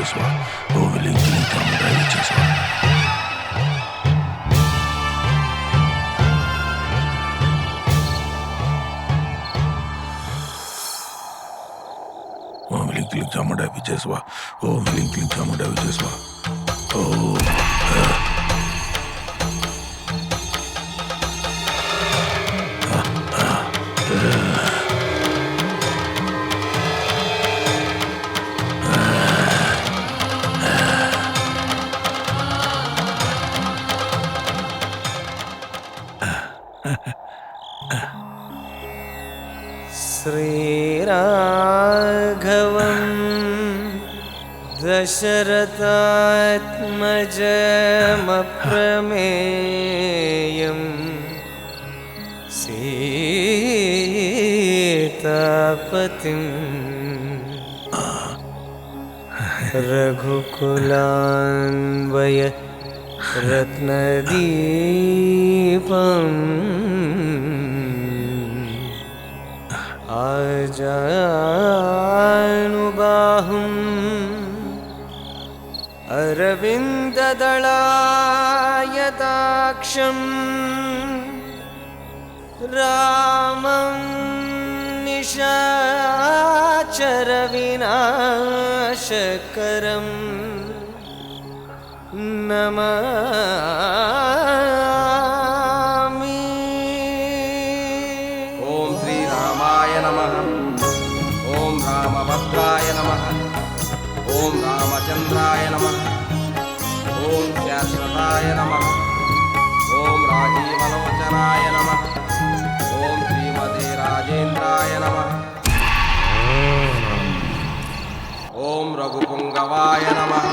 విచేస్వా ఓం హ్రీం క్లీం చాముండాయ విచేస్వా ఓం హ్రీం క్లీం చాముండాయ విచేస్వా ఓం హ్రీం క్లీం చాముండాయ విచేస్వా ఓం श्रीराघवं दशरथात्मजमप्रमेयं सीतापतिं रघुकुलान्वय रत्नदीपम् आजानुबाहुम् अरविन्ददलायताक्षं रामं निशाचरविनाशकरं नमामि। ओम श्री रामाय नमः। ओम रामभद्राय नमः। ओम रामचंद्राय नमः। ओम शाश्वताय नमः। ओम राजीवलोचनाय नमः। ओम श्रीमते राजेन्द्राय नमः। ओम रघुपुंगवाय नमः।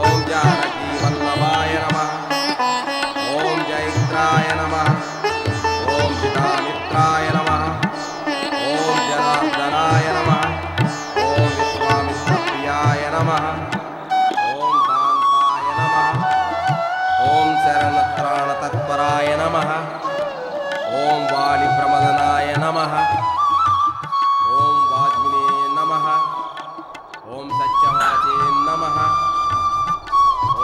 ओम जानकीवल्लभाय नमः। ओम जयद्राय नमः। ओम पितामित्राय नमः। ओम जनार्दनाय नमः। ओम विश्वामित्रप्रियाय नमः। ओम दान्ताय नमः। ओम शरणत्राणतत्पराय नमः। ओम वालिप्रमदनाय नमः। ओम वाग्मिने नमः। ओम सत्यवाचे नमः।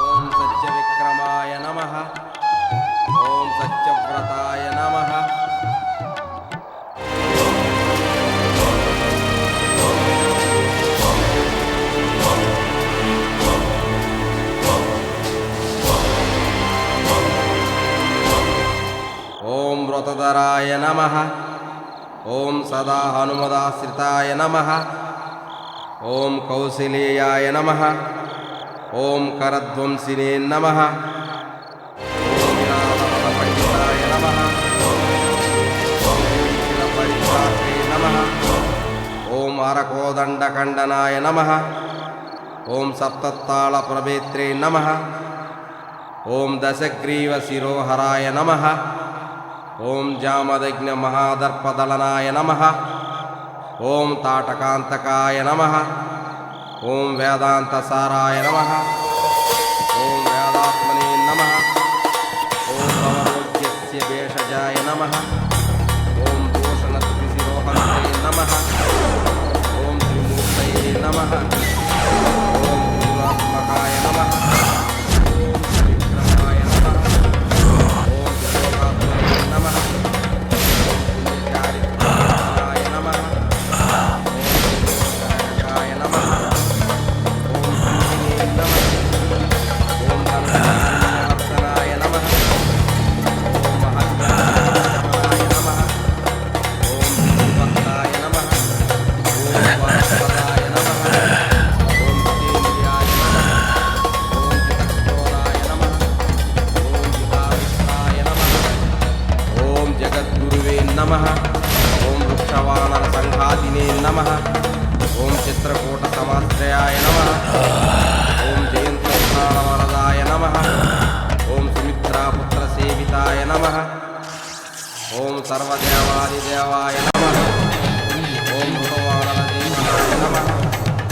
ओम सत्यविक्रमाय नमः। ओम सत्यव्रताय नमः। ओम व्रतधराय नमः। ओम सदा हनुमदाश्रिताय नमः। ओम कौसलेयाय नमः। ओम करध्वंसिने नमः। ओम विराटपण्डिताय नमः। ओम विलीनपरित्रात्रे नमः। ओम अरकोदण्डखण्डनाय नमः। ओम सप्ततालप्रभेत्रे नमः। ओम दशग्रीवशिरोहराय नमः। ओम जामदग्निमहादर्पदलनाय नमः। ओम ताटकान्तकाय नमः। ओम वेदान्तसाराय नमः। ओम वेदात्मने नमः। ओम भवरोग्यस्य भेषजाय नमः। ओम दूषणत्रिशिरोहन्ते नमः। ओम त्रिमूर्तये नमः। ओम त्रिगुणात्मकाय नमः। ओम त्रिविक्रमाय नमः। ओम त्रिलोकात्मने नमः। ओम पुण्यचारित्राय नमः। ओम नमः। ओम संजीवे नमः। ओम धर्मवर्धनाय नमः। ओम महत्वपूर्णाय नमः। ओम भक्ताय नमः। ओम वासवदाय नमः। ओम जितेन्द्रियाय नमः। ओम जितक्रोधाय नमः। ओम जितावित्राय नमः। ओम जगद्गुरुवे नमः। ओम वृक्षवानरसङ्घातिने नमः। ओम चित्रकूटसमाश्रयाय नमः। ओम जयन्तस्थानवरदाय नमः। ओम सुमित्रापुत्रसेविताय नमः। ओम सर्वदेवादिदेवाय नमः। ओम भगवानरदेवाय नमः।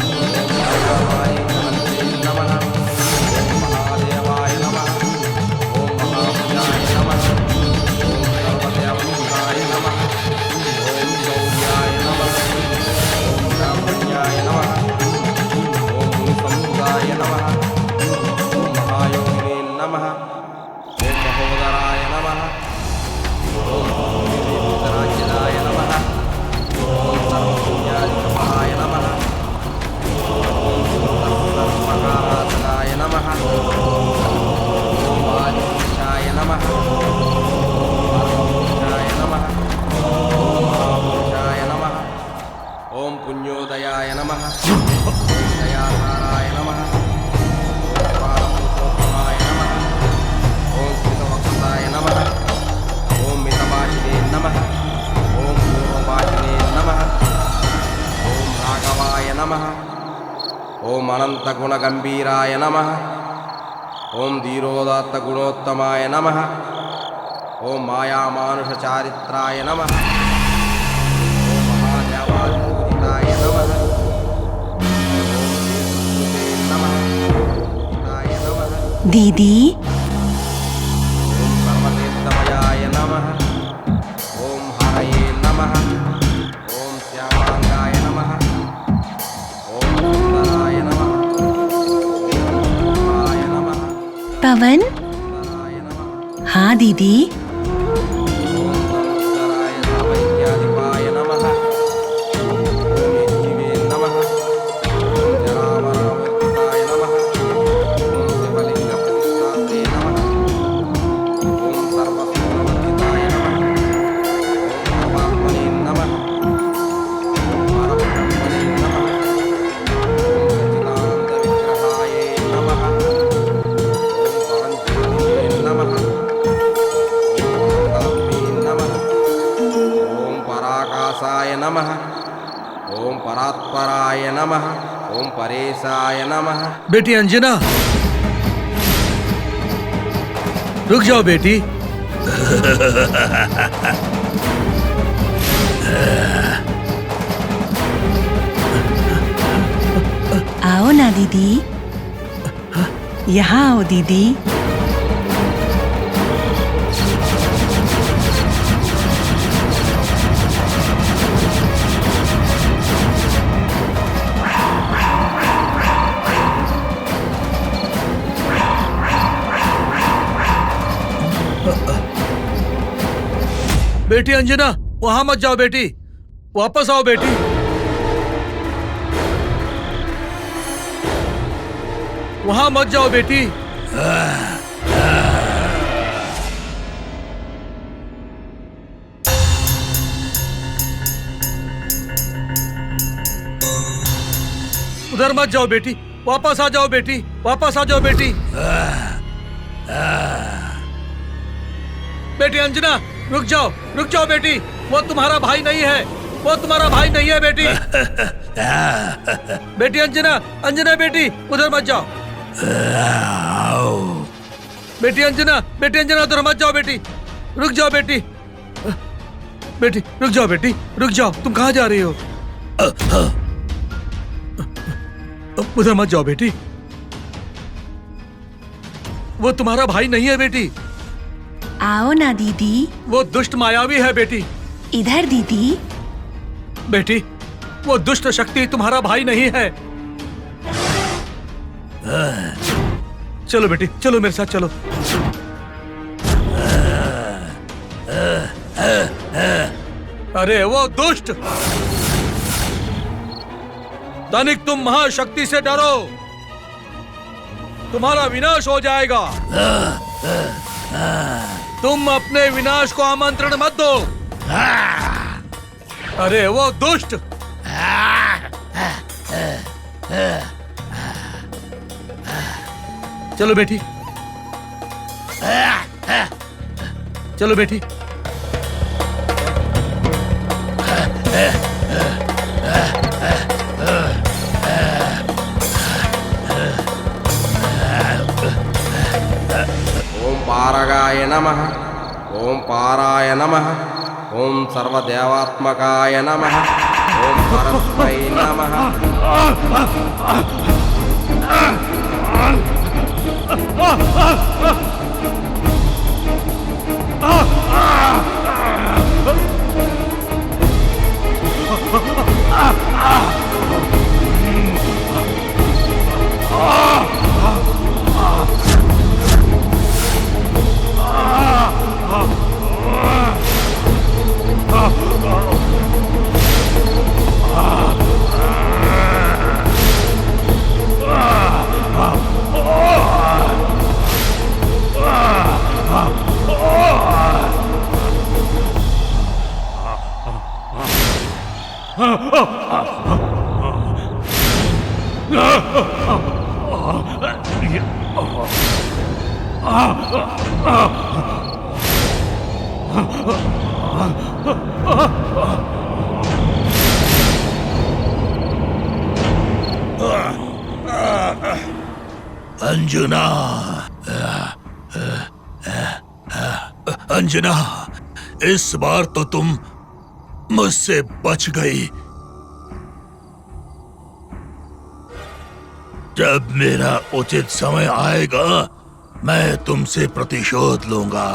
ओम महादेवाय नमः। ओम महादेवाय नमः। ओम महाभुजाय नमः। ओम सर्वदेवताय नमः। ओम गौर्याय नमः। ओम ब्राह्मण्याय नमः। ओम नमः। ओम अनन्तगुणगम्भीराय नमः। ओम धीरोदात्तगुणोत्तमाय नमः। ओम मायामानुषचारित्राय नमः। ओम महादेवात्मपूजिताय नमः। दीदी ओम सर्वतीर्थमयाय नमः। ओम हरये नमः। ओम श्यामांगाय नमः। ओम सुंदराय नमः। ओम शिवाय नमः। पवन। सुंदराय नमः। हाँ दीदी। ओम समुद्राय सर्वैक्याधिपाय नमः। ओम शिवे नमः। ओम जरामरामूर्तिताय नमः। ओम शिवलिंगप्रतिष्ठात्रे नमः। ओम सर्वसुगुणवर्जिताय नमः। ओम परमात्मने नमः। ओम परब्रह्मणे नमः। ओम सच्चिदानन्दविग्रहाय नमः। ओम परञ्ज्योतिषे नमः। ओम मंगलात्मे नमः। ओम पराकाशाय नमः। ओम परात्पराय नमः। ओम परेशाय नमः। बेटी अंजना, रुक जाओ बेटी। आओ ना दीदी, यहाँ आओ दीदी। बेटी अंजना, वहां मत जाओ बेटी, वापस आओ बेटी। वहां मत जाओ बेटी। उधर मत जाओ बेटी, वापस आ जाओ बेटी, वापस आ जाओ बेटी। बेटी अंजना, रुक जाओ बेटी, वो तुम्हारा भाई नहीं है, वो तुम्हारा भाई नहीं है बेटी। बेटी अंजना बेटी, उधर मत जाओ। बेटी अंजना उधर मत जाओ बेटी, रुक जाओ बेटी। बेटी रुक जाओ बेटी, रुक जाओ, तुम कहाँ जा रही हो? उधर मत जाओ बेटी, वो तुम्हारा भाई नहीं है बेटी, आओ ना दीदी। वो दुष्ट मायावी है बेटी। इधर दीदी। बेटी, वो दुष्ट शक्ति तुम्हारा भाई नहीं है। चलो बेटी, चलो मेरे साथ चलो। अरे वो दुष्ट! धनिक, तुम महाशक्ति से डरो, तुम्हारा विनाश हो जाएगा। तुम अपने विनाश को आमंत्रण मत दो। अरे वो दुष्ट! चलो बेटी, चलो बेटी। ओम पारगाय नमः। ओम पाराय नमः। ओम सर्वदेवात्मकाय नमः। ओम परस्मै नमः। अंजना, अंजना, इस बार तो तुम मुझसे बच गई। जब मेरा उचित समय आएगा मैं तुमसे प्रतिशोध लूंगा।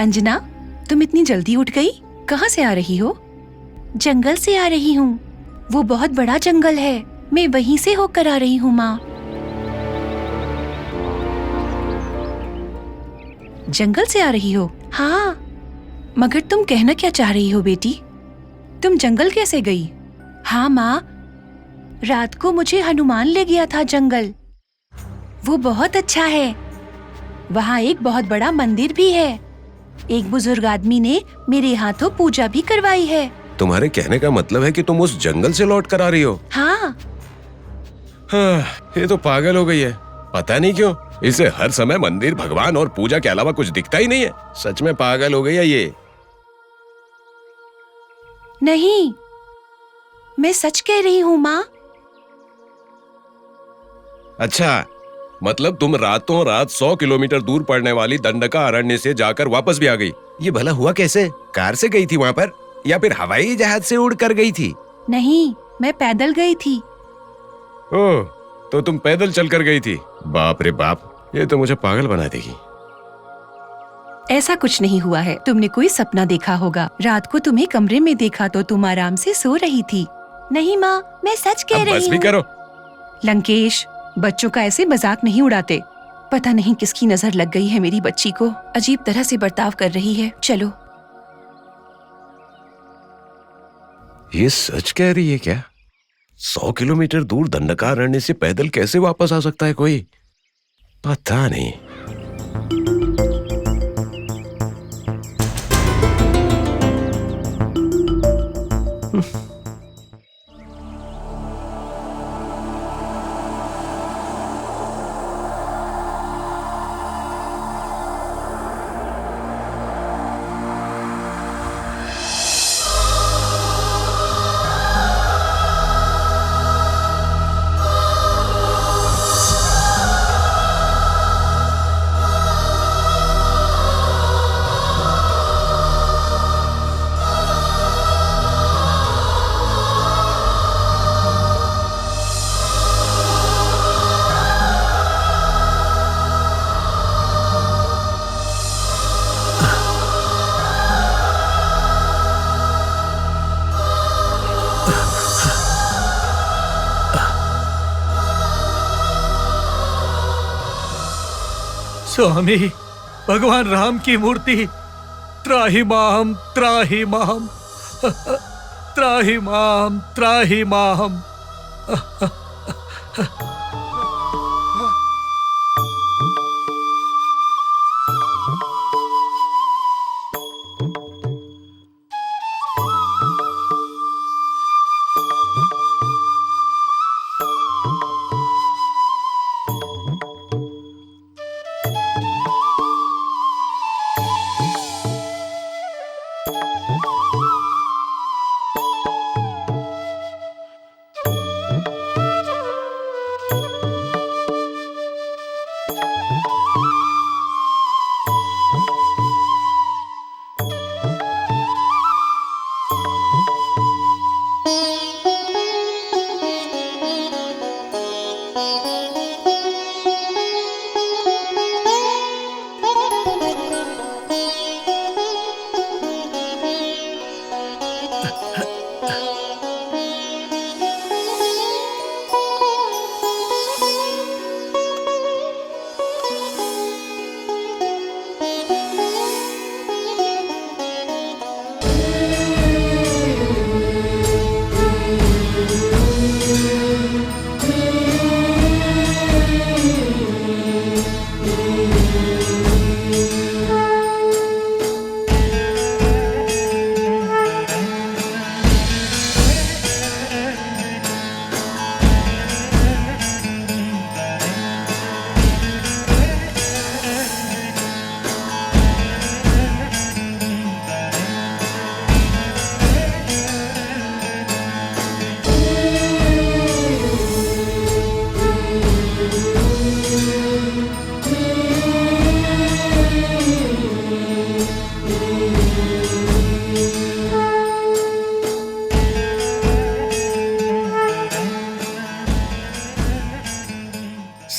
अंजना, तुम इतनी जल्दी उठ गई? कहाँ से आ रही हो? जंगल से आ रही हूँ। वो बहुत बड़ा जंगल है, मैं वहीं से होकर आ रही हूँ माँ। जंगल से आ रही हो? हाँ, मगर तुम कहना क्या चाह रही हो बेटी? तुम जंगल कैसे गई? हाँ माँ, रात को मुझे हनुमान ले गया था जंगल। वो बहुत अच्छा है। वहाँ एक बहुत बड़ा मंदिर भी है। एक बुजुर्ग आदमी ने मेरे हाथों पूजा भी करवाई है। तुम्हारे कहने का मतलब है कि तुम उस जंगल से लौट कर आ रही हो? हाँ। ये तो पागल हो गई है। पता नहीं क्यों इसे हर समय मंदिर, भगवान और पूजा के अलावा कुछ दिखता ही नहीं है। सच में पागल हो गई है ये। नहीं, मैं सच कह रही हूँ माँ। अच्छा, मतलब तुम रातों रात 100 किलोमीटर दूर पड़ने वाली दंडका अरण्य से जाकर वापस भी आ गई। ये भला हुआ कैसे? कार से गई थी वहाँ पर या फिर हवाई जहाज से उड़कर गई थी? नहीं, मैं पैदल गई थी। ओह, तो तुम पैदल चलकर गई थी? बाप रे बाप, ये तो मुझे पागल बना देगी। ऐसा कुछ नहीं हुआ है। तुमने कोई सपना देखा होगा। रात को तुम्हें कमरे में देखा तो तुम आराम से सो रही थी। नहीं माँ, मैं सच कह रही हूँ। बस भी करो। लंकेश, बच्चों का ऐसे मजाक नहीं उड़ाते। पता नहीं किसकी नजर लग गई है मेरी बच्ची को। अजीब तरह से बर्ताव कर रही है। चलो। ये सच कह रही है क्या? 100 किलोमीटर दूर दंडकारण्य से पैदल कैसे वापस आ सकता है कोई? पता नहीं। स्वामी, भगवान राम की मूर्ति, त्राहि माम, त्राहि माम, त्राहि माम, त्राहि माम।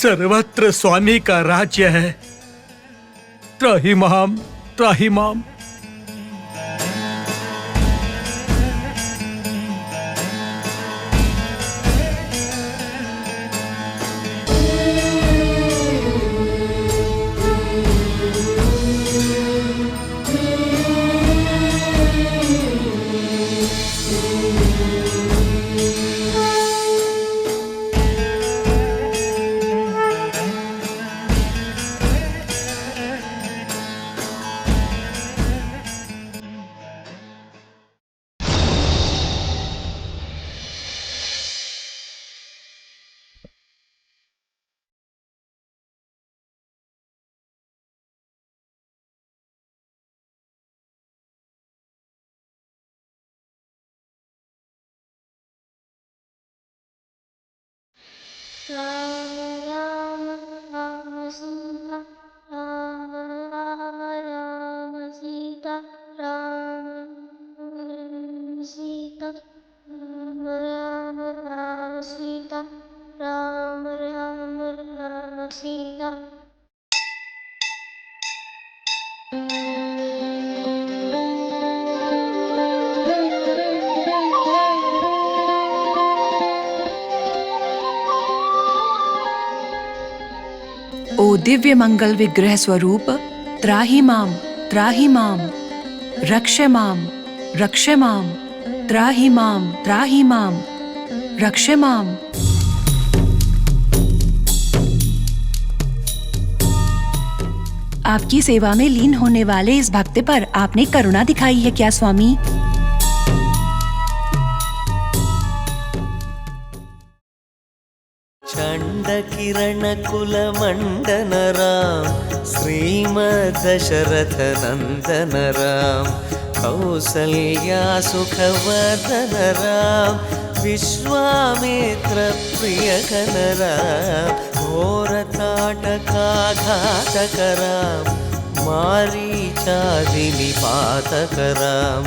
सर्वत्र स्वामी का राज्य है। त्राहि माम, त्राहि माम। ओ दिव्य मंगल विग्रह स्वरूप, त्राहि माम, त्राहि माम, रक्ष माम, रक्ष माम, त्राहि माम, त्राहि माम, रक्ष माम। आपकी सेवा में लीन होने वाले इस भक्त पर आपने करुणा दिखाई है क्या स्वामी? चण्डकिरणकुलमण्डन राम, श्रीमद्दशरथ नन्दन राम, कौसल्या सुखवर्धन राम, विश्वामित्र प्रियकन राम, घोरताटकाघातक राम, मारीचादिनिपातक राम,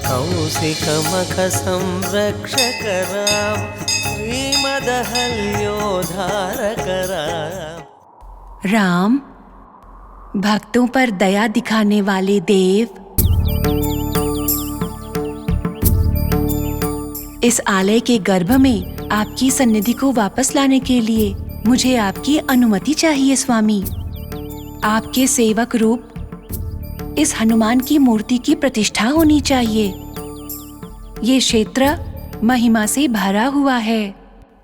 कौशिकमख संरक्षक राम, श्रीमदहल्योद्धारक राम। राम, भक्तों पर दया दिखाने वाले देव, इस आलय के गर्भ में आपकी सन्निधि को वापस लाने के लिए मुझे आपकी अनुमति चाहिए स्वामी। आपके सेवक रूप इस हनुमान की मूर्ति की प्रतिष्ठा होनी चाहिए। ये क्षेत्र महिमा से भरा हुआ है,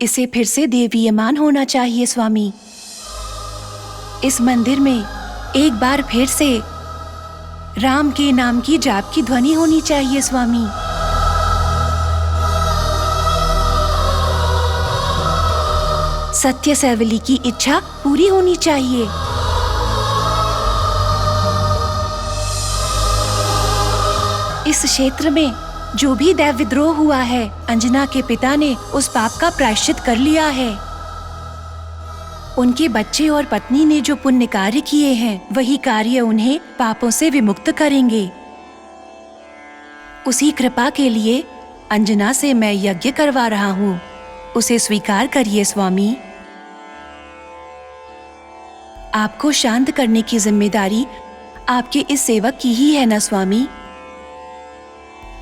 इसे फिर से देवीयमान होना चाहिए स्वामी। इस मंदिर में एक बार फिर से राम के नाम की जाप की ध्वनि होनी चाहिए स्वामी। सत्य सैवली की इच्छा पूरी होनी चाहिए। इस क्षेत्र में जो भी दैव विद्रोह हुआ है, अंजना के पिता ने उस पाप का प्रायश्चित कर लिया है। उनके बच्चे और पत्नी ने जो पुण्य कार्य किए हैं, वही कार्य उन्हें पापों से विमुक्त करेंगे। उसी कृपा के लिए अंजना से मैं यज्ञ करवा रहा हूँ, उसे स्वीकार करिए स्वामी। आपको शांत करने की जिम्मेदारी आपके इस सेवक की ही है ना स्वामी।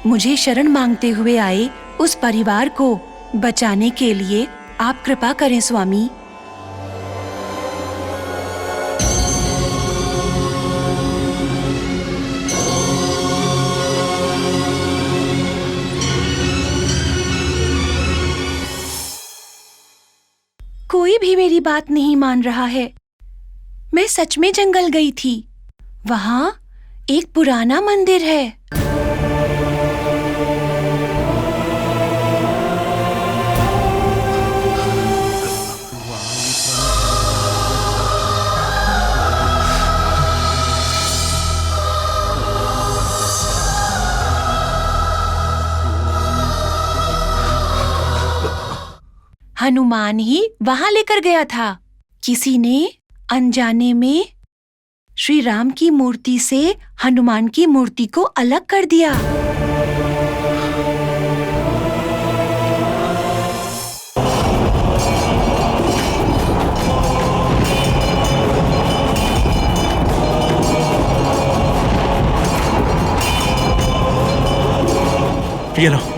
मुझे शरण मांगते हुए आए उस परिवार को बचाने के लिए आप कृपा करें स्वामी। कोई भी मेरी बात नहीं मान रहा है। मैं सच में जंगल गई थी। वहां एक पुराना मंदिर है। हनुमान ही वहां लेकर गया था। किसी ने अनजाने में श्री राम की मूर्ति से हनुमान की मूर्ति को अलग कर दिया।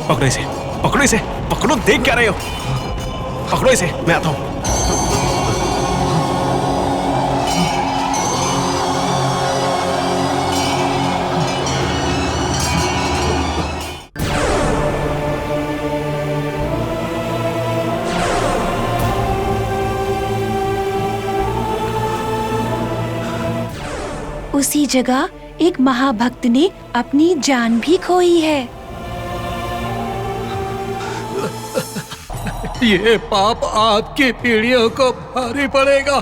पकड़ो इसे, पकड़ो इसे, पकड़ो, देख क्या रहे हो? पकड़ो इसे, मैं आता हूं। उसी जगह एक महाभक्त ने अपनी जान भी खोई है। ये पाप आपकी पीढ़ियों को भारी पड़ेगा।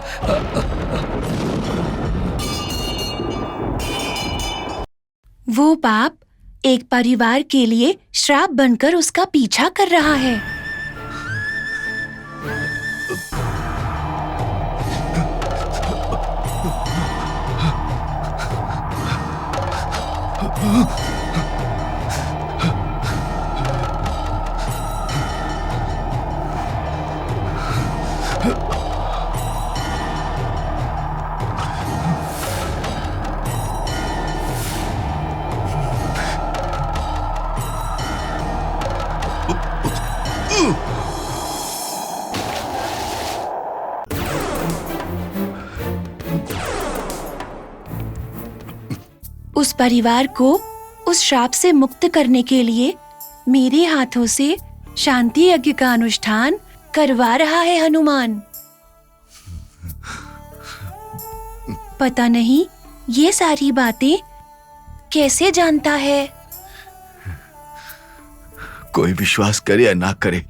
वो पाप एक परिवार के लिए श्राप बनकर उसका पीछा कर रहा है। उस परिवार को उस श्राप से मुक्त करने के लिए मेरे हाथों से शांति यज्ञ का अनुष्ठान करवा रहा है हनुमान। पता नहीं ये सारी बातें कैसे जानता है। कोई विश्वास करे या ना करे,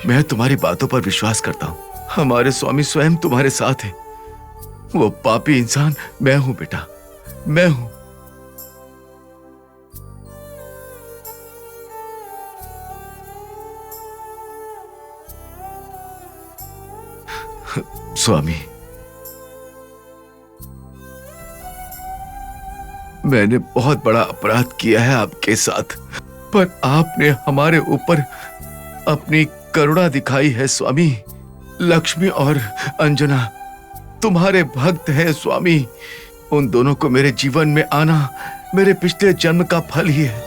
मैं तुम्हारी बातों पर विश्वास करता हूँ। हमारे स्वामी स्वयं तुम्हारे साथ है। वो पापी इंसान मैं हूं बेटा, मैं हूं। स्वामी, मैंने बहुत बड़ा अपराध किया है आपके साथ, पर आपने हमारे ऊपर अपनी करुणा दिखाई है स्वामी। लक्ष्मी और अंजना तुम्हारे भक्त हैं स्वामी। उन दोनों को मेरे जीवन में आना मेरे पिछले जन्म का फल ही है।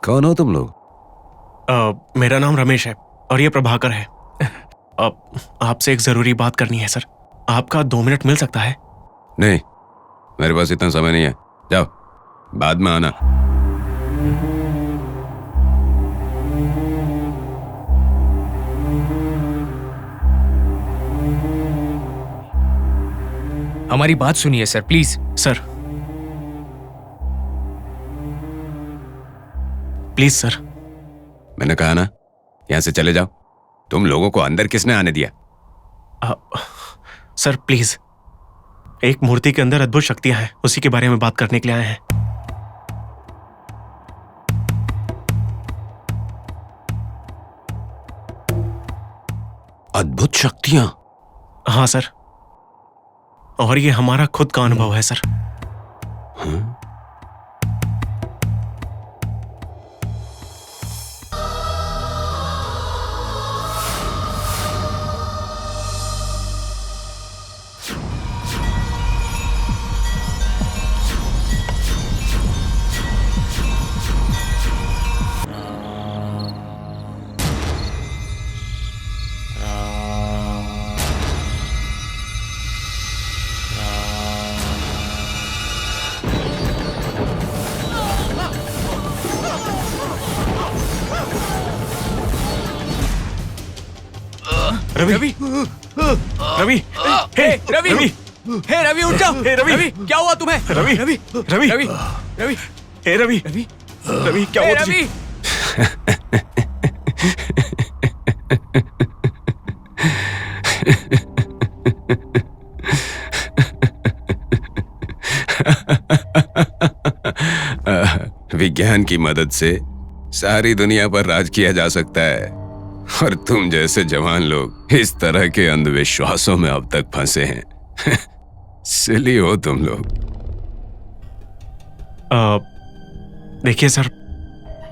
कौन हो तुम लोग? मेरा नाम रमेश है और ये प्रभाकर है। आपसे एक जरूरी बात करनी है सर। आपका 2 मिनट मिल सकता है? नहीं, मेरे पास इतना समय नहीं है। जाओ, बाद में आना। हमारी बात सुनिए sir, please. Sir please sir. मैंने कहा ना, यहां से चले जाओ। तुम लोगों को अंदर किसने आने दिया? सर प्लीज, एक मूर्ति के अंदर अद्भुत शक्तियां हैं, उसी के बारे में बात करने के लिए आए हैं। अद्भुत शक्तियां? हाँ सर, और ये हमारा खुद का अनुभव है सर। रवि रवि रवि हे रवि रवि हे रवि उठ जाओ। हे रवि। रवि क्या हुआ तुम्हें? रवि रवि रवि रवि रवि हे रवि रवि रवि क्या हे हुआ तुझे? रवि विज्ञान की मदद से सारी दुनिया पर राज किया जा सकता है और तुम जैसे जवान लोग इस तरह के अंधविश्वासों में अब तक फंसे हैं। सिली हो तुम लोग। देखिए सर,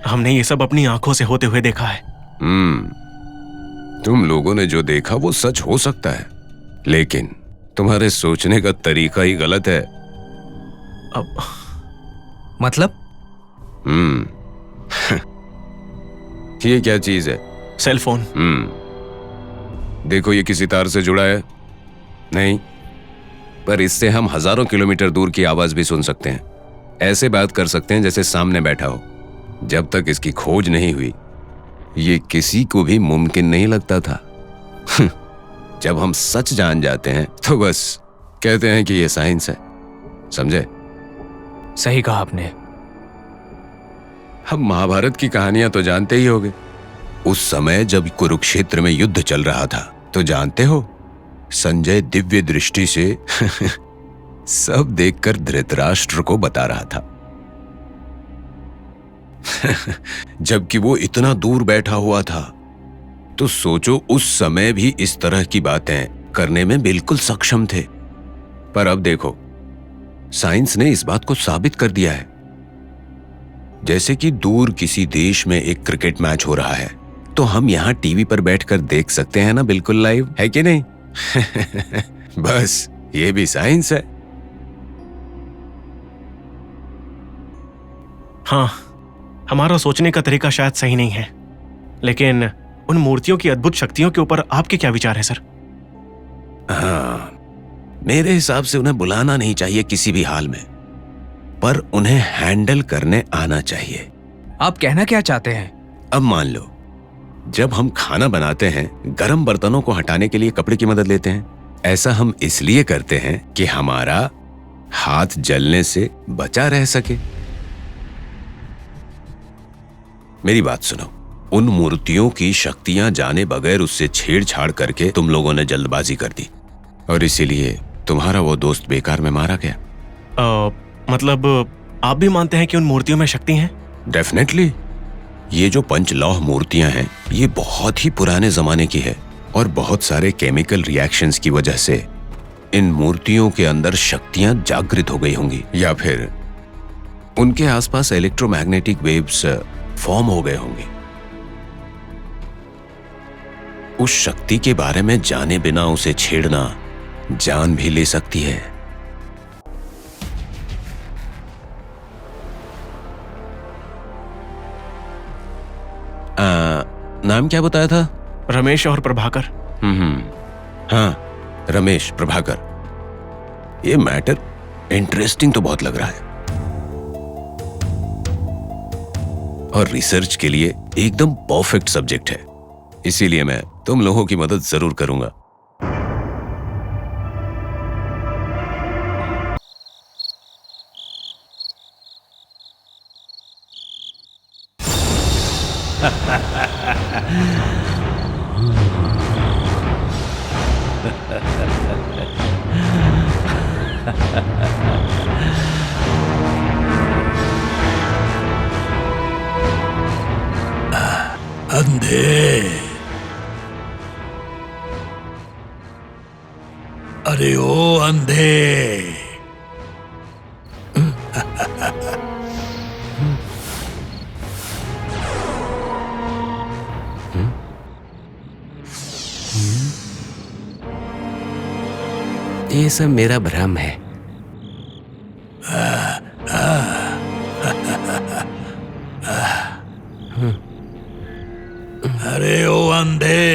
हमने ये सब अपनी आंखों से होते हुए देखा है। तुम लोगों ने जो देखा वो सच हो सकता है, लेकिन तुम्हारे सोचने का तरीका ही गलत है। अब मतलब? ये क्या चीज है? Cell phone. देखो ये किसी तार से जुड़ा है? नहीं, पर इससे हम हजारों किलोमीटर दूर की आवाज भी सुन सकते हैं। ऐसे बात कर सकते हैं जैसे सामने बैठा हो। जब तक इसकी खोज नहीं हुई ये किसी को भी मुमकिन नहीं लगता था। जब हम सच जान जाते हैं तो बस कहते हैं कि ये साइंस है। समझे? सही कहा आपने। हम महाभारत की कहानियां तो जानते ही होंगे। उस समय जब कुरुक्षेत्र में युद्ध चल रहा था तो जानते हो, संजय दिव्य दृष्टि से सब देखकर धृतराष्ट्र को बता रहा था। जबकि वो इतना दूर बैठा हुआ था। तो सोचो उस समय भी इस तरह की बातें करने में बिल्कुल सक्षम थे। पर अब देखो, साइंस ने इस बात को साबित कर दिया है। जैसे कि दूर किसी देश में एक क्रिकेट मैच हो रहा है तो हम यहां टीवी पर बैठकर देख सकते हैं ना, बिल्कुल लाइव, है कि नहीं? बस ये भी साइंस है। हाँ, हमारा सोचने का तरीका शायद सही नहीं है, लेकिन उन मूर्तियों की अद्भुत शक्तियों के ऊपर आपके क्या विचार है सर? हाँ, मेरे हिसाब से उन्हें बुलाना नहीं चाहिए किसी भी हाल में, पर उन्हें हैंडल करने आना चाहिए। आप कहना क्या चाहते हैं? अब मान लो, जब हम खाना बनाते हैं गर्म बर्तनों को हटाने के लिए कपड़े की मदद लेते हैं। ऐसा हम इसलिए करते हैं कि हमारा हाथ जलने से बचा रह सके। मेरी बात सुनो, उन मूर्तियों की शक्तियां जाने बगैर उससे छेड़छाड़ करके तुम लोगों ने जल्दबाजी कर दी और इसीलिए तुम्हारा वो दोस्त बेकार में मारा गया। मतलब आप भी मानते हैं कि उन मूर्तियों में शक्ति है? डेफिनेटली। ये जो पंचलौह मूर्तियां हैं ये बहुत ही पुराने जमाने की है और बहुत सारे केमिकल रिएक्शंस की वजह से इन मूर्तियों के अंदर शक्तियां जागृत हो गई होंगी, या फिर उनके आसपास इलेक्ट्रोमैग्नेटिक वेव्स फॉर्म हो गए होंगे। उस शक्ति के बारे में जाने बिना उसे छेड़ना जान भी ले सकती है। नाम क्या बताया था? रमेश और प्रभाकर। हाँ, रमेश, प्रभाकर। ये मैटर इंटरेस्टिंग तो बहुत लग रहा है और रिसर्च के लिए एकदम परफेक्ट सब्जेक्ट है। इसीलिए मैं तुम लोगों की मदद जरूर करूंगा। अंधे, अरे ओ अंधे, ये सब मेरा भ्रम है। अरे ओ अंधे,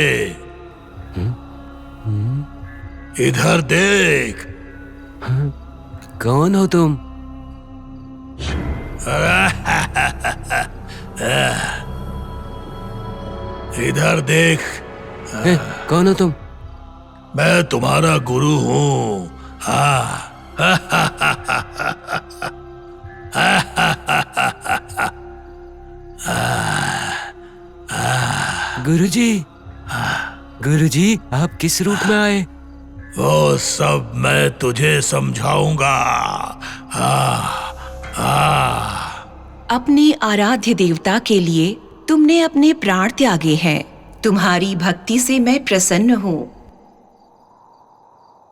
इधर देख। कौन हो तुम? इधर देख। कौन हो तुम? मैं तुम्हारा गुरु हूँ। हाँ। गुरुजी, गुरुजी, आप किस रूप में आए? वो सब मैं तुझे समझाऊंगा। हाँ, हाँ। अपने आराध्य देवता के लिए तुमने अपने प्राण त्यागे हैं। तुम्हारी भक्ति से मैं प्रसन्न हूँ।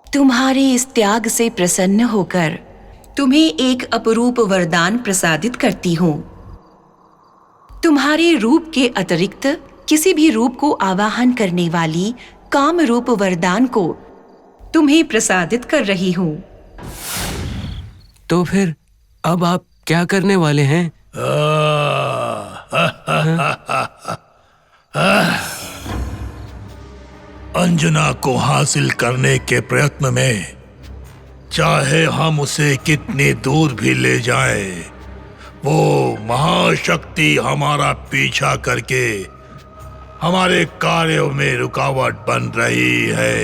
तुम्हारे इस त्याग से प्रसन्न होकर तुम्हें एक अपरूप वरदान प्रसादित करती हूँ। तुम्हारे रूप के अतिरिक्त किसी भी रूप को आवाहन करने वाली काम रूप वरदान को तुम्हें प्रसादित कर रही हूँ। तो फिर अब आप क्या करने वाले हैं? अंजना को हासिल करने के प्रयत्न में चाहे हम उसे कितनी दूर भी ले जाएं, वो महाशक्ति हमारा पीछा करके हमारे कार्यों में रुकावट बन रही है।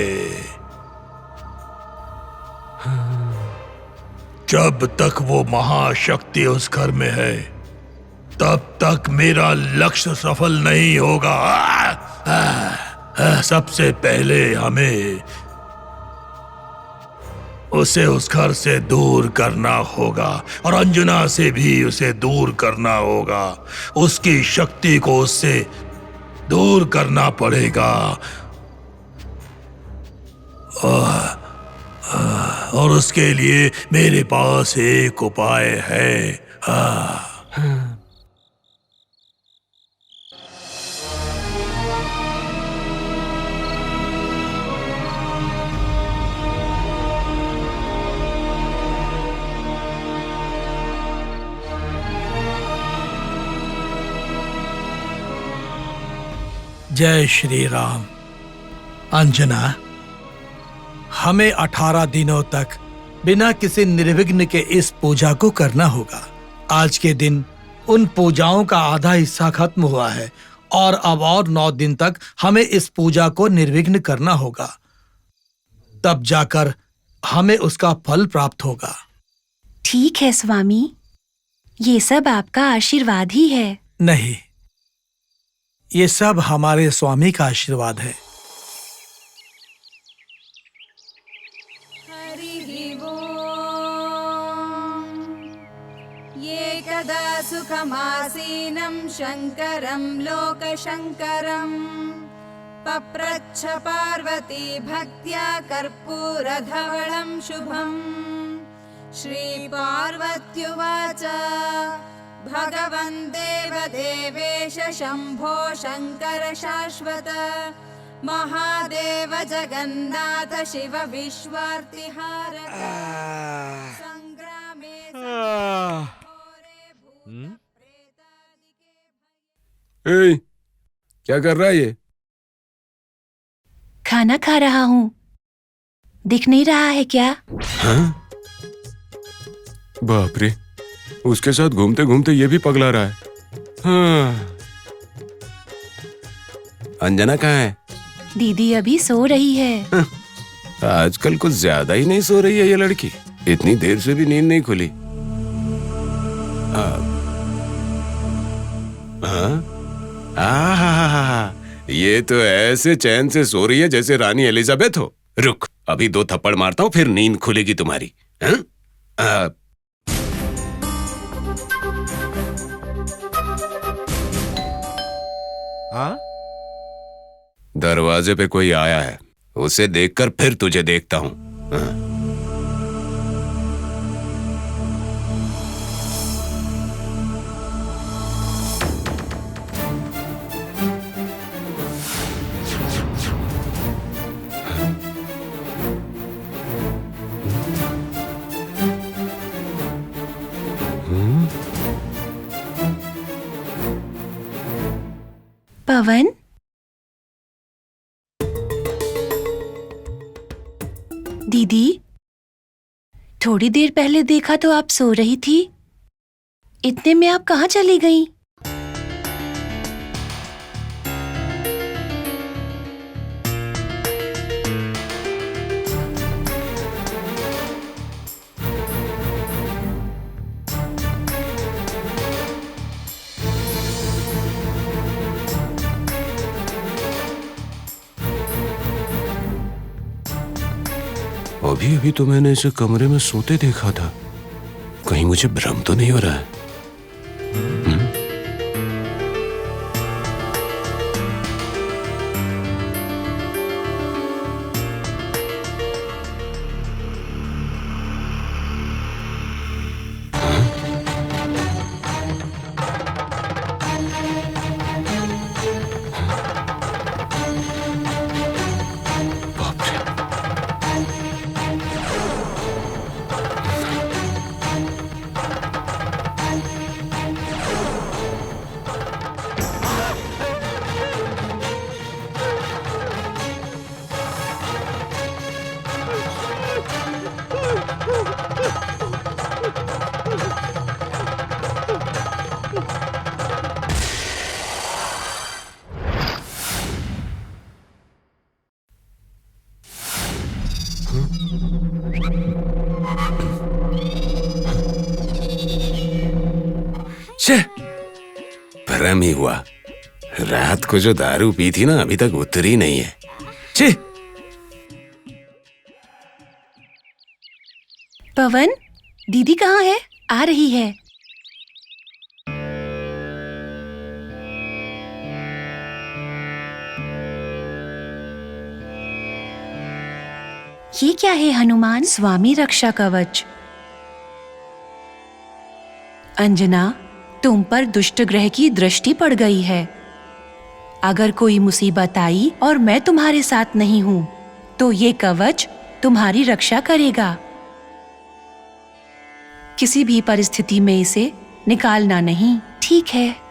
जब तक वो महाशक्ति उस घर में है, तब तक मेरा लक्ष्य सफल नहीं होगा। सबसे पहले हमें उसे उस घर से दूर करना होगा और अंजना से भी उसे दूर करना होगा। उसकी शक्ति को उससे दूर करना पड़ेगा। और उसके लिए मेरे पास एक उपाय है। जय श्री राम। अंजना, हमें 18 दिनों तक बिना किसी निर्विघ्न के इस पूजा को करना होगा। आज के दिन उन पूजाओं का आधा हिस्सा खत्म हुआ है और अब और 9 दिन तक हमें इस पूजा को निर्विघ्न करना होगा। तब जाकर हमें उसका फल प्राप्त होगा। ठीक है स्वामी, ये सब आपका आशीर्वाद ही है। नहीं, ये सब हमारे स्वामी का आशीर्वाद है। ये कदा सुखमासीनं शङ्करं लोकशङ्करं पप्रच्छ पार्वती भक्त्या कर्पूरधवलं शुभम्। श्रीपार्वत्युवाच भगवन् देवदेवेश शम्भो शङ्कर शाश्वत महादेव जगन्नाथ शिव विश्वार्तिहारक संग्रामे ए, क्या कर रहा है ये? खाना खा रहा हूँ। दिख नहीं रहा है क्या? हाँ? बाप रे, उसके साथ घूमते घूमते ये भी पगला रहा है। हाँ। अंजना कहाँ है? दीदी अभी सो रही है। हाँ। आजकल कुछ ज्यादा ही नहीं सो रही है ये लड़की। इतनी देर से भी नींद नहीं खुली। ये तो ऐसे चैन से सो रही है जैसे रानी एलिजाबेथ हो। रुक, अभी 2 थप्पड़ मारता हूँ, फिर नींद खुलेगी तुम्हारी। हाँ? दरवाजे पे कोई आया है, उसे देखकर फिर तुझे देखता हूँ। पवन, दीदी, थोड़ी देर पहले देखा तो आप सो रही थी। इतने में आप कहाँ चली गई? अभी अभी तो मैंने इसे कमरे में सोते देखा था। कहीं मुझे भ्रम तो नहीं हो रहा है? भ्रम ही हुआ। रात को जो दारू पी थी ना, अभी तक उतरी नहीं है। छे! पवन, दीदी कहाँ है? आ रही है। ये क्या है हनुमान? स्वामी रक्षा कवच। अंजना, तुम पर दुष्ट ग्रह की दृष्टि पड़ गई है। अगर कोई मुसीबत आई और मैं तुम्हारे साथ नहीं हूं, तो ये कवच तुम्हारी रक्षा करेगा। किसी भी परिस्थिति में इसे निकालना नहीं, ठीक है?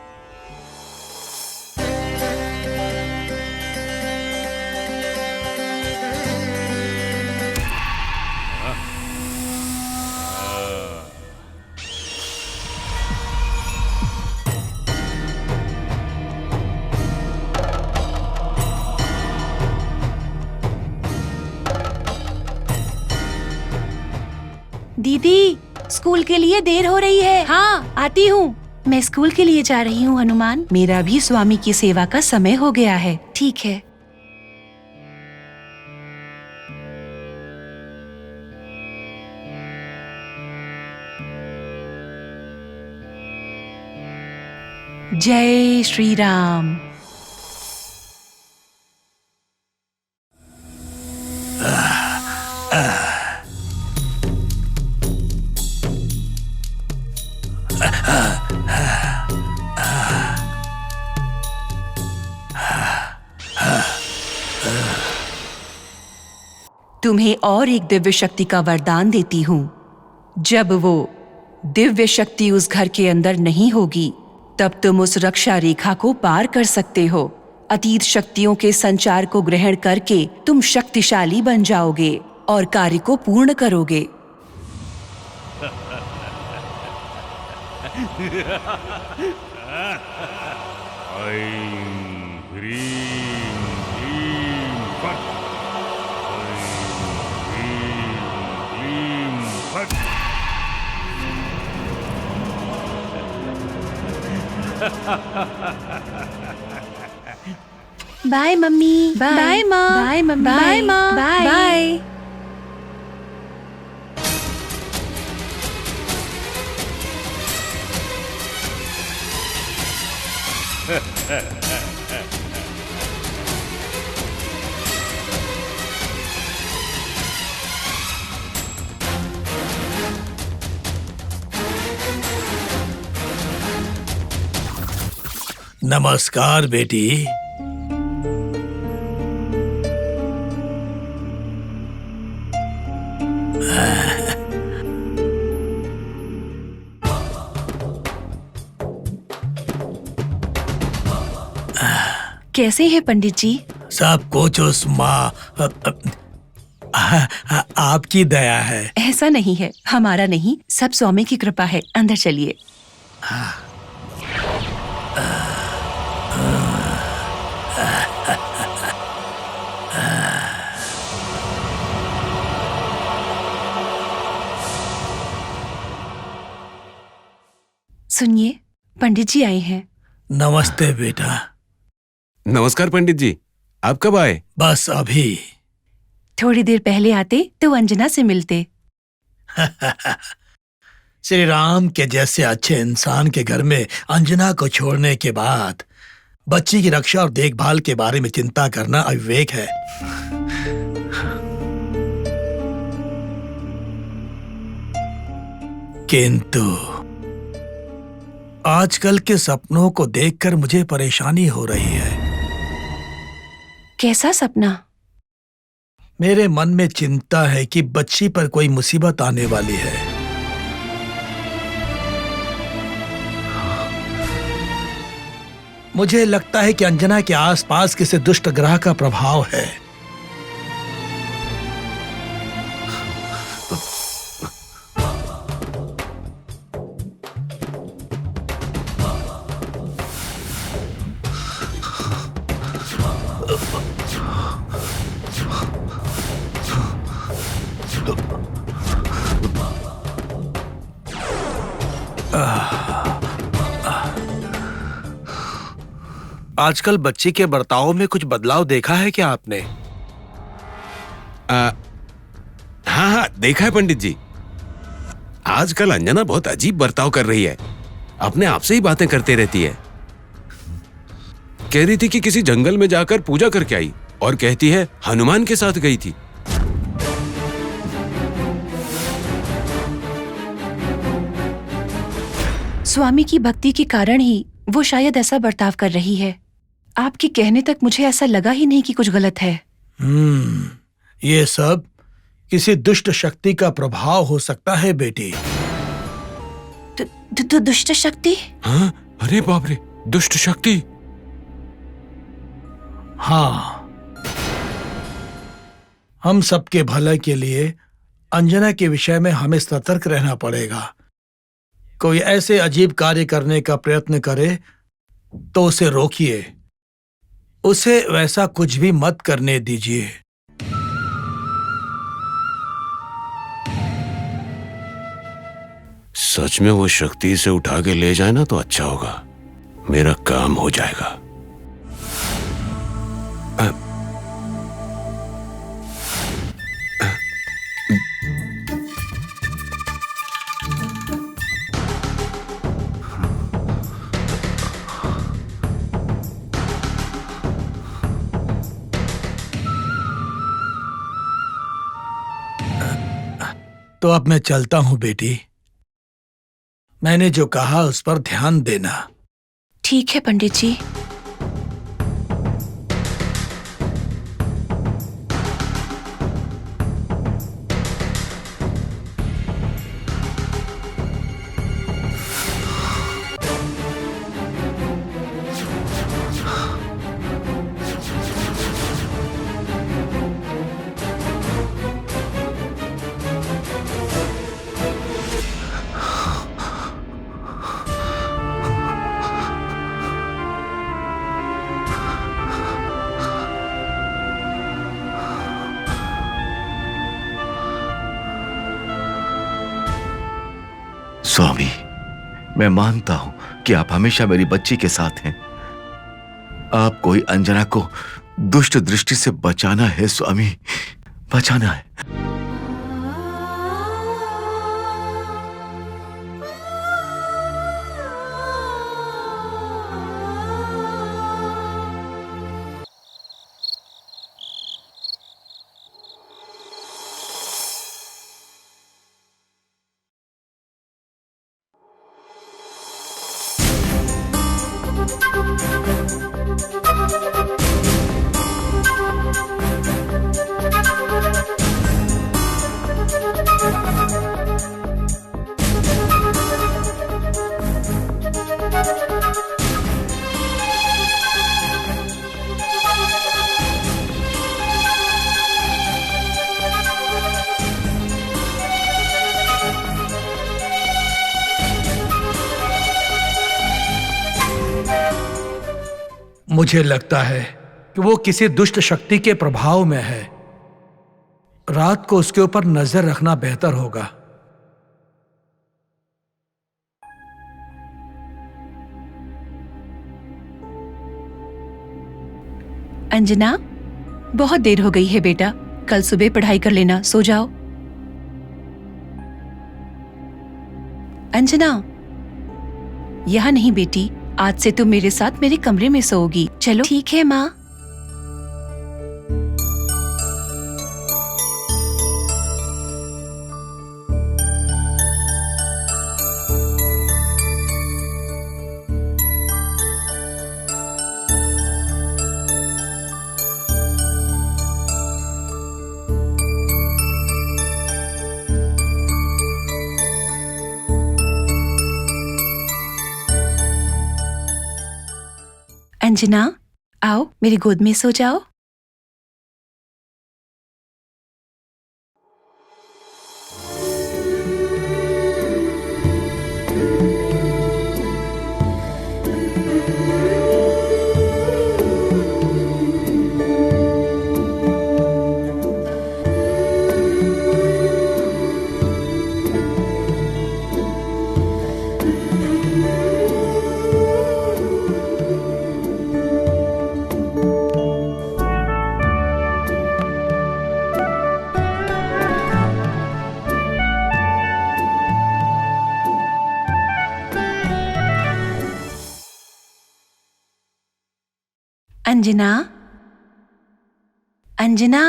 दीदी, स्कूल के लिए देर हो रही है। हाँ, आती हूँ। मैं स्कूल के लिए जा रही हूँ हनुमान। मेरा भी स्वामी की सेवा का समय हो गया है। ठीक है। जय श्री राम। तुम्हें और एक दिव्य शक्ति का वरदान देती हूँ। जब वो दिव्य शक्ति उस घर के अंदर नहीं होगी, तब तुम उस रक्षा रेखा को पार कर सकते हो। अतीत शक्तियों के संचार को ग्रहण करके तुम शक्तिशाली बन जाओगे और कार्य को पूर्ण करोगे। Bye mummy. बाय माँ। Bye mummy. बाय माँ। बाय। नमस्कार बेटी। कैसे हैं पंडित जी? सब कुछ उस माँ आपकी दया है। ऐसा नहीं है, हमारा नहीं, सब स्वामी की कृपा है। अंदर चलिए। सुनिए, पंडित जी आए हैं। नमस्ते बेटा। नमस्कार पंडित जी, आप कब आए? बस अभी। थोड़ी देर पहले आते तो अंजना से मिलते। श्री राम के जैसे अच्छे इंसान के घर में अंजना को छोड़ने के बाद बच्ची की रक्षा और देखभाल के बारे में चिंता करना अविवेक है। किंतु आजकल के सपनों को देखकर मुझे परेशानी हो रही है। कैसा सपना? मेरे मन में चिंता है कि बच्ची पर कोई मुसीबत आने वाली है। मुझे लगता है कि अंजना के आसपास किसी दुष्ट ग्रह का प्रभाव है। आजकल बच्ची के बर्ताव में कुछ बदलाव देखा है क्या आपने? हाँ हाँ, देखा है पंडित जी। आजकल अंजना बहुत अजीब बर्ताव कर रही है। अपने आप से ही बातें करते रहती है। कह रही थी कि किसी जंगल में जाकर पूजा करके आई और कहती है हनुमान के साथ गई थी। स्वामी की भक्ति के कारण ही वो शायद ऐसा बर्ताव कर रही है। आपके कहने तक मुझे ऐसा लगा ही नहीं कि कुछ गलत है। ये सब किसी दुष्ट शक्ति का प्रभाव हो सकता है बेटी। दुष्ट शक्ति? हाँ, अरे बाप रे, दुष्ट शक्ति। हाँ, हम सबके भले के लिए अंजना के विषय में हमें सतर्क रहना पड़ेगा। कोई ऐसे अजीब कार्य करने का प्रयत्न करे तो उसे रोकिए, उसे वैसा कुछ भी मत करने दीजिए। सच में वो शक्ति इसे उठा के ले जाए ना तो अच्छा होगा, मेरा काम हो जाएगा। तो अब मैं चलता हूं बेटी। मैंने जो कहा उस पर ध्यान देना। ठीक है पंडित जी। स्वामी, मैं मानता हूं कि आप हमेशा मेरी बच्ची के साथ हैं। आप कोई अंजना को दुष्ट दृष्टि से बचाना है स्वामी, बचाना है। मुझे लगता है कि वो किसी दुष्ट शक्ति के प्रभाव में है। रात को उसके ऊपर नजर रखना बेहतर होगा। अंजना, बहुत देर हो गई है बेटा, कल सुबह पढ़ाई कर लेना, सो जाओ। अंजना, यहाँ नहीं बेटी, आज से तुम मेरे साथ मेरे कमरे में सोओगी। चलो। ठीक है माँ। अंजना, आओ मेरी गोद में सो जाओ। अंजना, अंजना,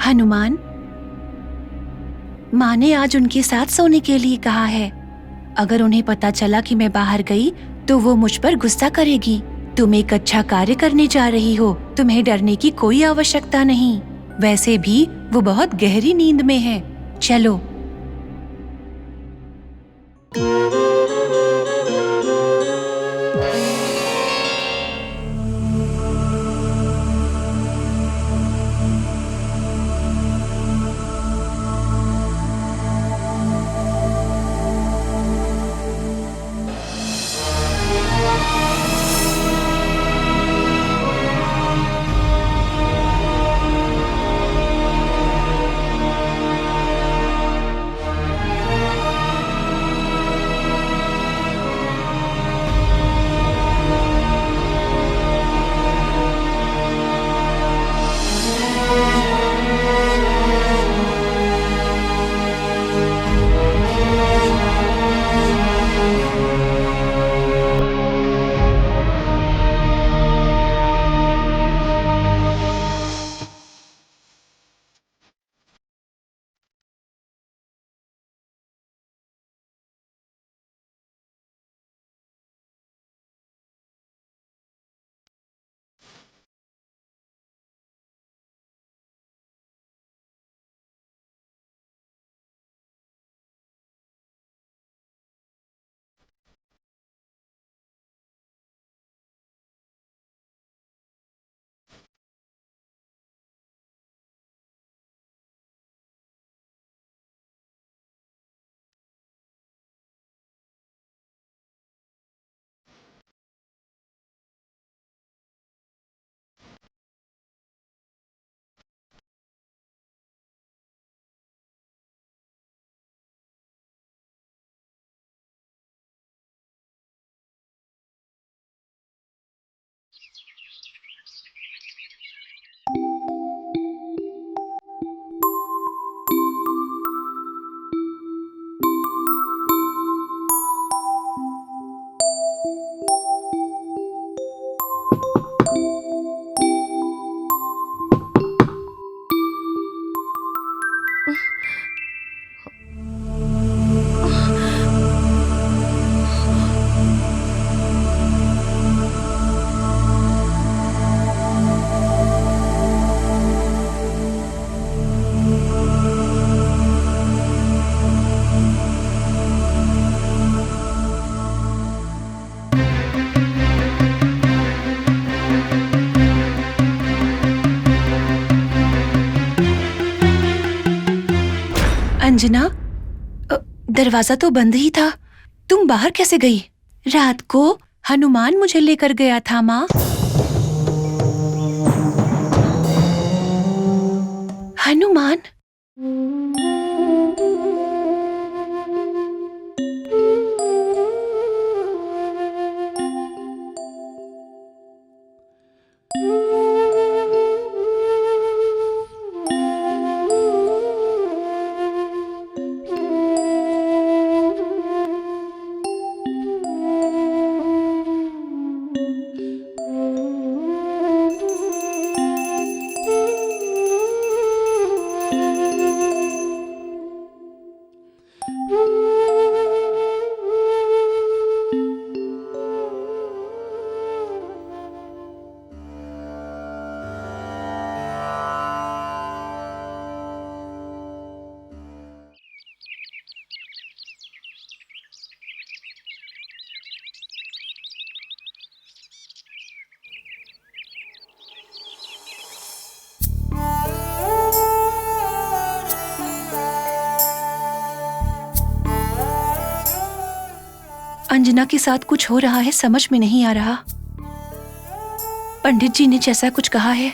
हनुमान, माँ ने आज उनके साथ सोने के लिए कहा है। अगर उन्हें पता चला कि मैं बाहर गई तो वो मुझ पर गुस्सा करेगी। तुम एक अच्छा कार्य करने जा रही हो, तुम्हें डरने की कोई आवश्यकता नहीं। वैसे भी वो बहुत गहरी नींद में है। चलो। अंजना, दरवाजा तो बंद ही था। तुम बाहर कैसे गई? रात को हनुमान मुझे लेकर गया था माँ। हनुमान? अंजना के साथ कुछ हो रहा है, समझ में नहीं आ रहा। पंडित जी ने जैसा कुछ कहा है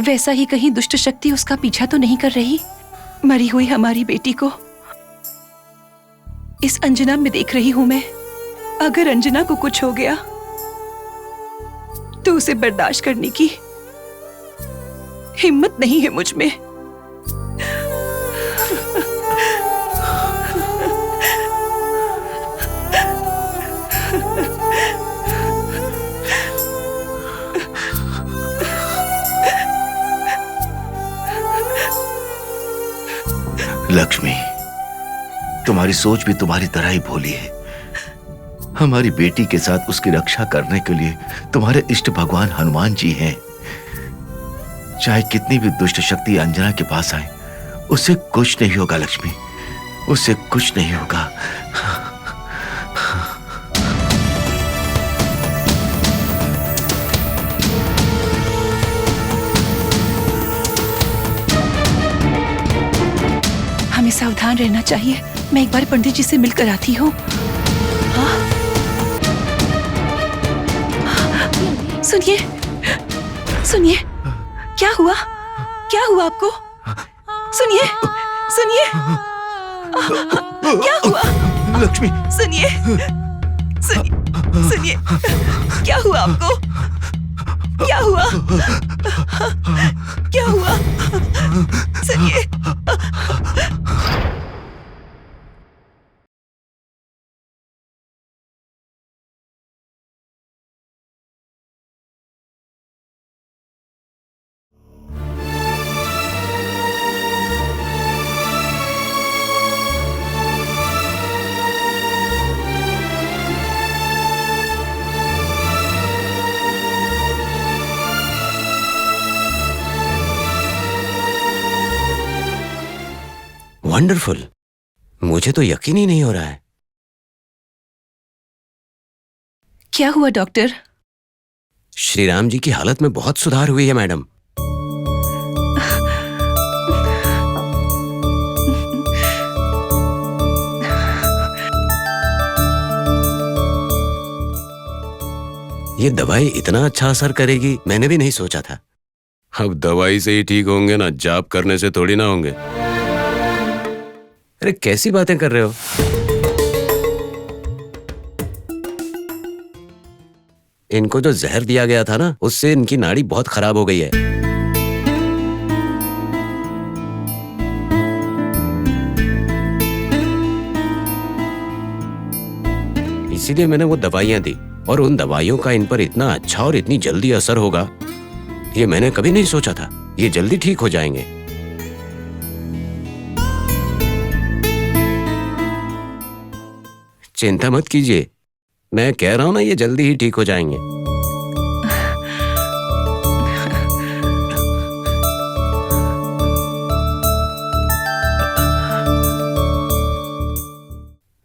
वैसा ही कहीं दुष्ट शक्ति उसका पीछा तो नहीं कर रही। मरी हुई हमारी बेटी को इस अंजना में देख रही हूं मैं। अगर अंजना को कुछ हो गया तो उसे बर्दाश्त करने की हिम्मत नहीं है मुझ में। लक्ष्मी, तुम्हारी सोच भी तुम्हारी तरह ही भोली है। हमारी बेटी के साथ उसकी रक्षा करने के लिए तुम्हारे इष्ट भगवान हनुमान जी हैं। चाहे कितनी भी दुष्ट शक्ति अंजना के पास आए, उससे कुछ नहीं होगा लक्ष्मी, उससे कुछ नहीं होगा। हमें सावधान रहना चाहिए। मैं एक बार पंडित जी से मिलकर आती हूँ। सुनिए, सुनिए, क्या हुआ? क्या हुआ आपको? सुनिए, सुनिए, क्या हुआ? लक्ष्मी, सुनिए, सुनिए, सुनिए, क्या हुआ आपको? क्या हुआ? क्या हुआ? सुनिए। वंडरफुल, मुझे तो यकीन ही नहीं हो रहा है। क्या हुआ डॉक्टर? श्री राम जी की हालत में बहुत सुधार हुई है मैडम। ये दवाई इतना अच्छा असर करेगी मैंने भी नहीं सोचा था। अब दवाई से ही ठीक होंगे ना, जाप करने से थोड़ी ना होंगे। अरे कैसी बातें कर रहे हो? इनको जो जहर दिया गया था ना, उससे इनकी नाड़ी बहुत खराब हो गई है। इसीलिए मैंने वो दवाइयां दी, और उन दवाइयों का इन पर इतना अच्छा और इतनी जल्दी असर होगा ये मैंने कभी नहीं सोचा था। ये जल्दी ठीक हो जाएंगे। चिंता मत कीजिए, मैं कह रहा हूं ना, ये जल्दी ही ठीक हो जाएंगे।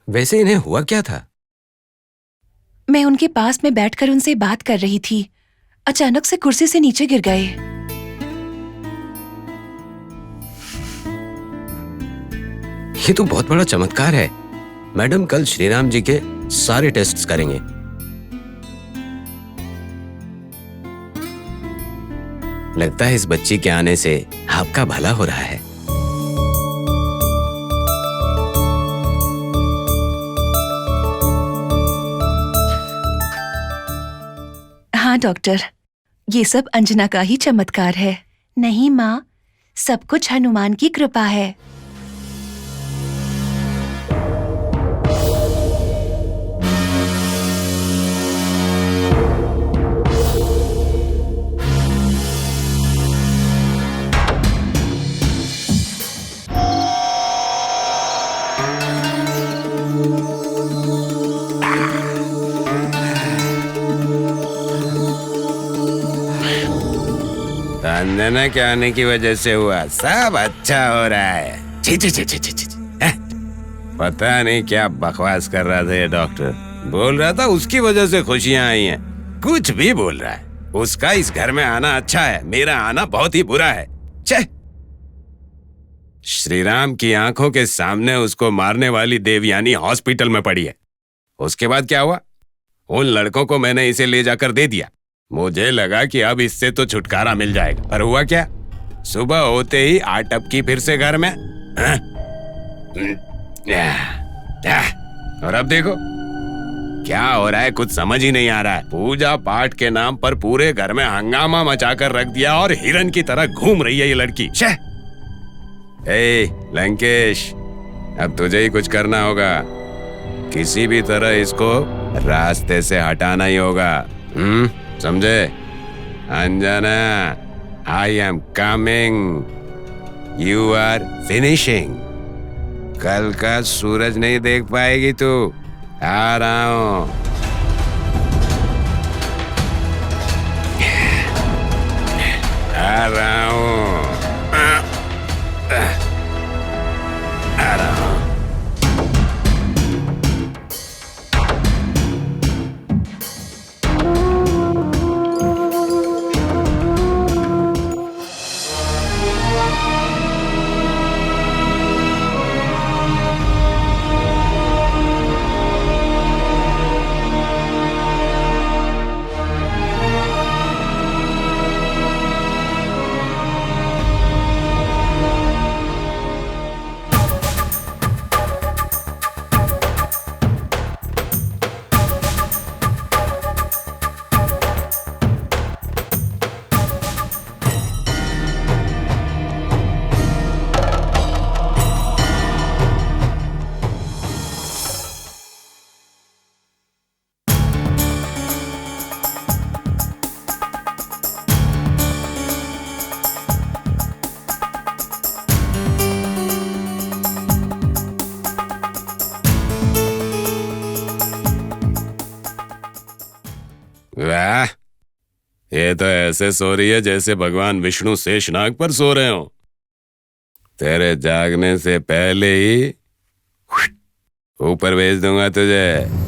वैसे इन्हें हुआ क्या था? मैं उनके पास में बैठकर उनसे बात कर रही थी, अचानक से कुर्सी से नीचे गिर गए। ये तो बहुत बड़ा चमत्कार है। मैडम, कल श्रीराम जी के सारे टेस्ट्स करेंगे। लगता है इस बच्ची के आने से आपका भला हो रहा है। हाँ डॉक्टर, ये सब अंजना का ही चमत्कार है। नहीं माँ, सब कुछ हनुमान की कृपा है। अंजना के आने की वजह से हुआ, सब अच्छा हो रहा है। छी छी छी छी छी छी। पता नहीं क्या बकवास कर रहा था ये डॉक्टर। बोल रहा था उसकी वजह से खुशियां आई हैं। कुछ भी बोल रहा है। उसका इस घर में आना अच्छा है, मेरा आना बहुत ही बुरा है। छे! श्रीराम की आंखों के सामने उसको मारने वाली देवयानी हॉस्पिटल में पड़ी है, उसके बाद क्या हुआ? उन लड़कों को मैंने इसे ले जाकर दे दिया। मुझे लगा कि अब इससे तो छुटकारा मिल जाएगा, पर हुआ क्या? सुबह होते ही आ टपकी फिर से घर में। हाँ? और अब देखो क्या हो रहा है, कुछ समझ ही नहीं आ रहा है। पूजा पाठ के नाम पर पूरे घर में हंगामा मचाकर रख दिया और हिरन की तरह घूम रही है ये लड़की। ए लंकेश, अब तुझे ही कुछ करना होगा। किसी भी तरह इसको रास्ते से हटाना ही होगा। समझे? Anjana, I am coming, you are finishing. कल का सूरज नहीं देख पाएगी तू। आ रहा हूं। आ रहा हूं। आ रहा हूं। वाह, ये तो ऐसे सो रही है जैसे भगवान विष्णु शेषनाग पर सो रहे हो। तेरे जागने से पहले ही ऊपर भेज दूंगा तुझे।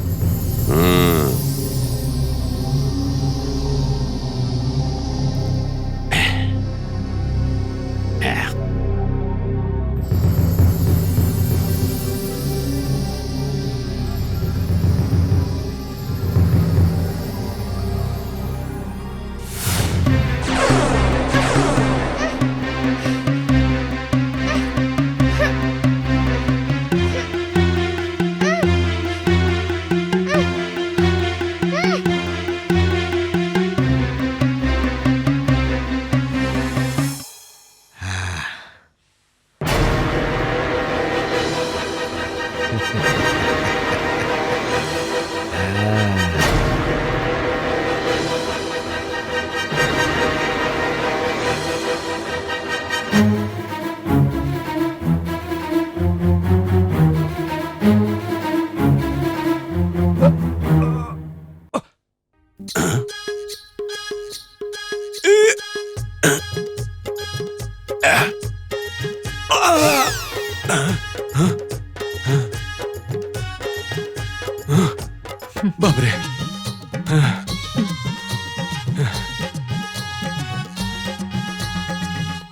बाप रे,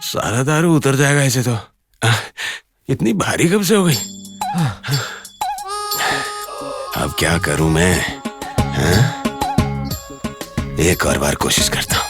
सारा दारू उतर जाएगा ऐसे तो। इतनी भारी कब से हो गई? अब क्या करूं मैं? एक और बार कोशिश करता हूं।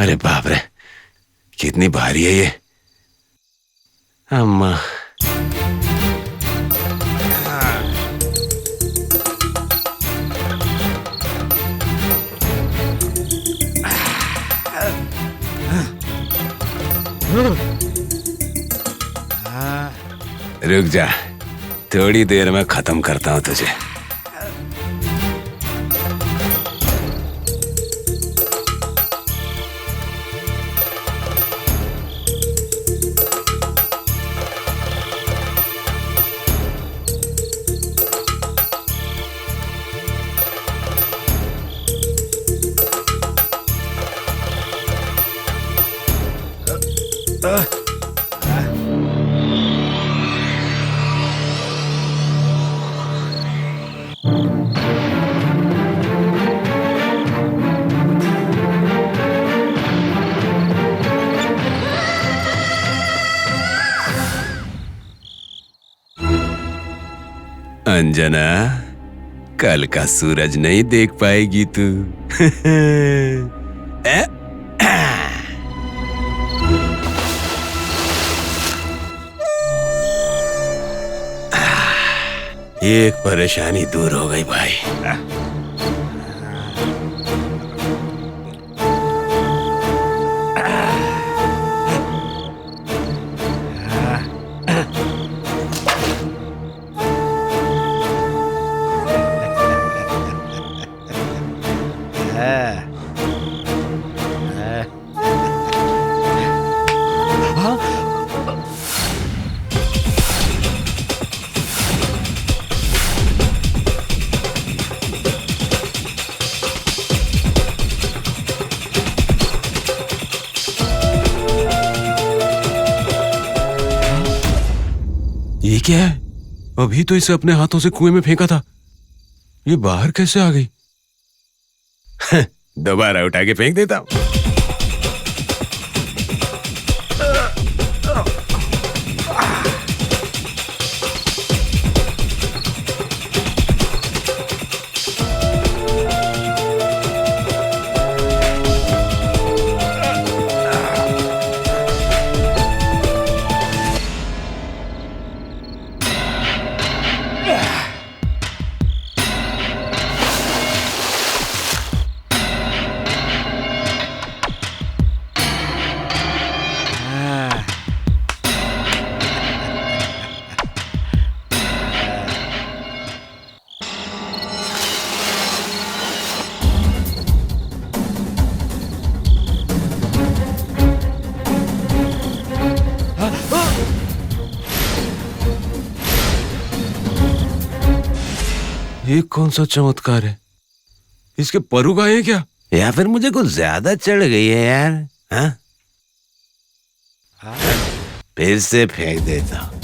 अरे बाप रे, कितनी भारी है ये। अम्मा। रुक जा, थोड़ी देर में खत्म करता हूं तुझे। अंजना, कल का सूरज नहीं देख पाएगी तू। एक परेशानी दूर हो गई भाई। ये क्या है? अभी तो इसे अपने हाथों से कुएं में फेंका था, ये बाहर कैसे आ गई? दोबारा उठा के फेंक देता हूं। ये कौन सा चमत्कार है? इसके पर उगाए हैं क्या? या फिर मुझे कुछ ज्यादा चढ़ गई है यार। हाँ? फिर से फेंक देता हूं।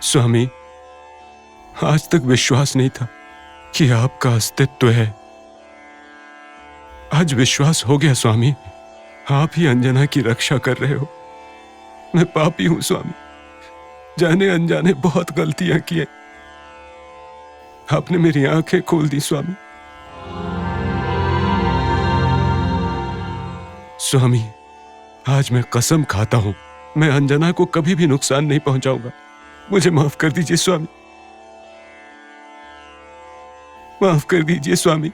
स्वामी, आज तक विश्वास नहीं था कि आपका अस्तित्व है। आज विश्वास हो गया स्वामी, आप ही अंजना की रक्षा कर रहे हो। मैं पापी हूं स्वामी, जाने अनजाने बहुत गलतियां की हैं। आपने मेरी आंखें खोल दी स्वामी। स्वामी, आज मैं कसम खाता हूं, मैं अंजना को कभी भी नुकसान नहीं पहुंचाऊंगा। मुझे माफ कर दीजिए स्वामी, माफ कर दीजिए स्वामी।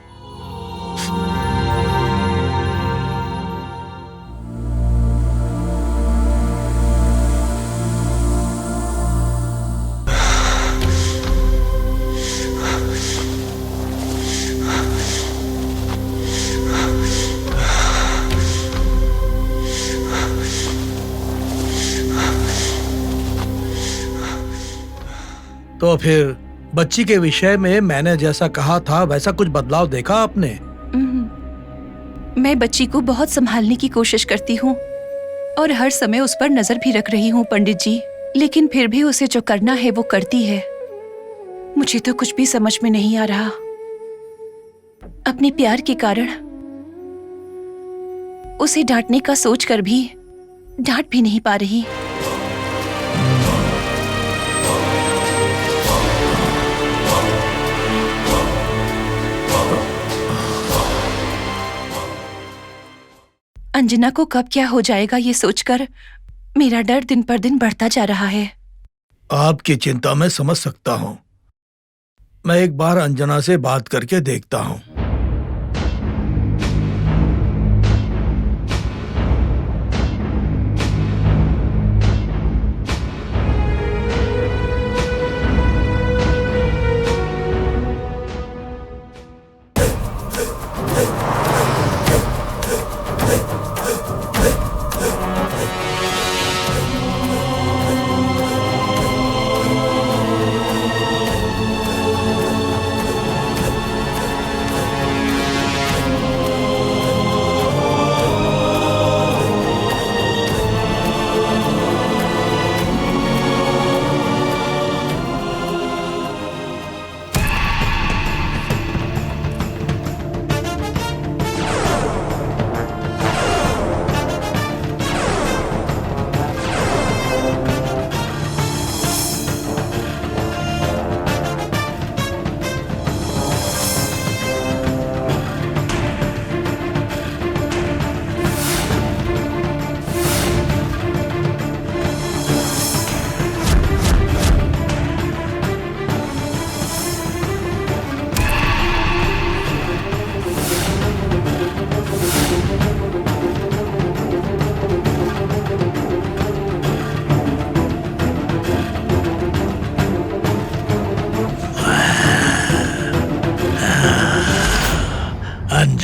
तो फिर बच्ची के विषय में मैंने जैसा कहा था वैसा कुछ बदलाव देखा आपने? मैं बच्ची को बहुत संभालने की कोशिश करती हूँ और हर समय उस पर नजर भी रख रही हूँ पंडित जी, लेकिन फिर भी उसे जो करना है वो करती है। मुझे तो कुछ भी समझ में नहीं आ रहा। अपने प्यार के कारण उसे डांटने का सोचकर भी डांट भी नहीं पा रही। अंजना को कब क्या हो जाएगा ये सोचकर मेरा डर दिन पर दिन बढ़ता जा रहा है। आपकी चिंता मैं समझ सकता हूँ। मैं एक बार अंजना से बात करके देखता हूँ।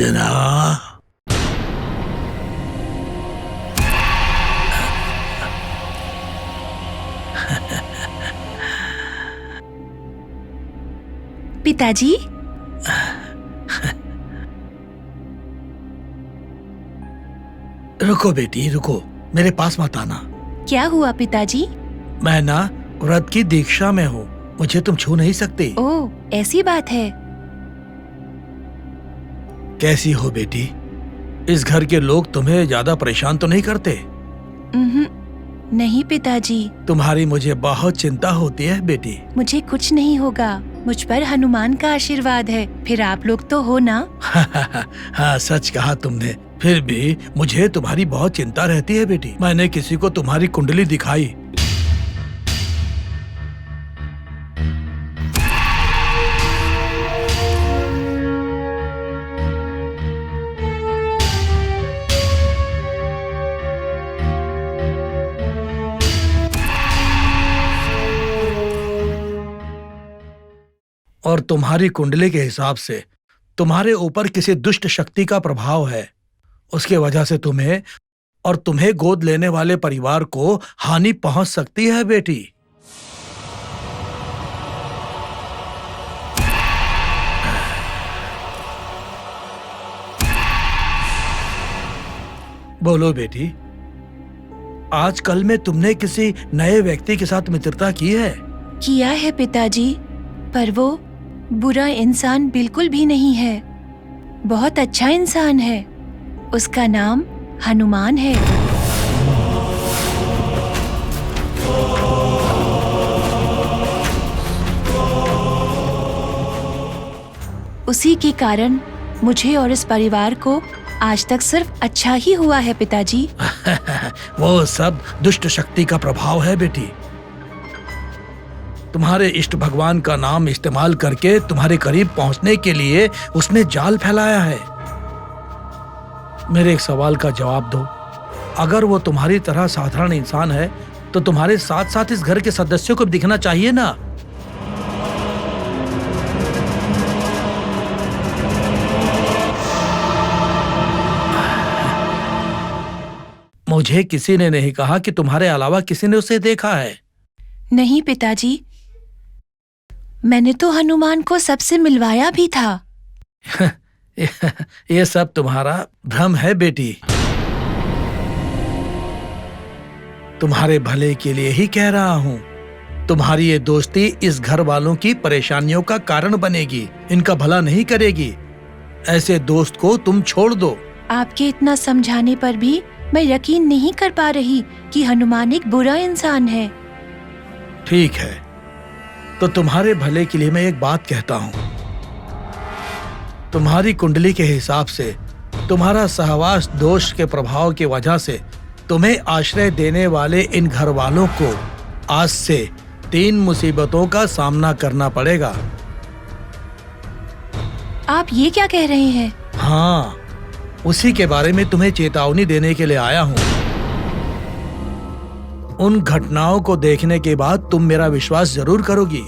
अंजना, पिताजी, रुको बेटी रुको, मेरे पास मत आना। क्या हुआ पिताजी? मैं ना व्रत की दीक्षा में हूँ, मुझे तुम छू नहीं सकते। ओह, ऐसी बात है। कैसी हो बेटी? इस घर के लोग तुम्हें ज्यादा परेशान तो नहीं करते? नहीं पिताजी। तुम्हारी मुझे बहुत चिंता होती है बेटी। मुझे कुछ नहीं होगा, मुझ पर हनुमान का आशीर्वाद है। फिर आप लोग तो हो ना? हाँ, सच कहा तुमने। फिर भी मुझे तुम्हारी बहुत चिंता रहती है बेटी। मैंने किसी को तुम्हारी कुंडली दिखाई। और तुम्हारी कुंडली के हिसाब से तुम्हारे ऊपर किसी दुष्ट शक्ति का प्रभाव है। उसके वजह से तुम्हें और तुम्हें गोद लेने वाले परिवार को हानि पहुंच सकती है बेटी। बोलो बेटी, आजकल में तुमने किसी नए व्यक्ति के साथ मित्रता की है? किया है पिताजी, पर वो बुरा इंसान बिल्कुल भी नहीं है। बहुत अच्छा इंसान है। उसका नाम हनुमान है। उसी के कारण मुझे और इस परिवार को आज तक सिर्फ अच्छा ही हुआ है पिताजी। वो सब दुष्ट शक्ति का प्रभाव है बेटी। तुम्हारे इष्ट भगवान का नाम इस्तेमाल करके तुम्हारे करीब पहुंचने के लिए उसने जाल फैलाया है। मेरे एक सवाल का जवाब दो। अगर वो तुम्हारी तरह साधारण इंसान है तो तुम्हारे साथ साथ इस घर के सदस्यों को भी दिखना चाहिए ना। मुझे किसी ने नहीं कहा कि तुम्हारे अलावा किसी ने उसे देखा है। नहीं पिताजी, मैंने तो हनुमान को सबसे मिलवाया भी था। ये सब तुम्हारा भ्रम है बेटी। तुम्हारे भले के लिए ही कह रहा हूँ। तुम्हारी ये दोस्ती इस घर वालों की परेशानियों का कारण बनेगी, इनका भला नहीं करेगी। ऐसे दोस्त को तुम छोड़ दो। आपके इतना समझाने पर भी मैं यकीन नहीं कर पा रही कि हनुमान एक बुरा इंसान है। ठीक है, तो तुम्हारे भले के लिए मैं एक बात कहता हूँ। तुम्हारी कुंडली के हिसाब से तुम्हारा सहवास दोष के प्रभाव की वजह से तुम्हें आश्रय देने वाले इन घर वालों को आज से 3 मुसीबतों का सामना करना पड़ेगा। आप ये क्या कह रहे हैं? हाँ, उसी के बारे में तुम्हें चेतावनी देने के लिए आया हूँ। उन घटनाओं को देखने के बाद तुम मेरा विश्वास जरूर करोगी।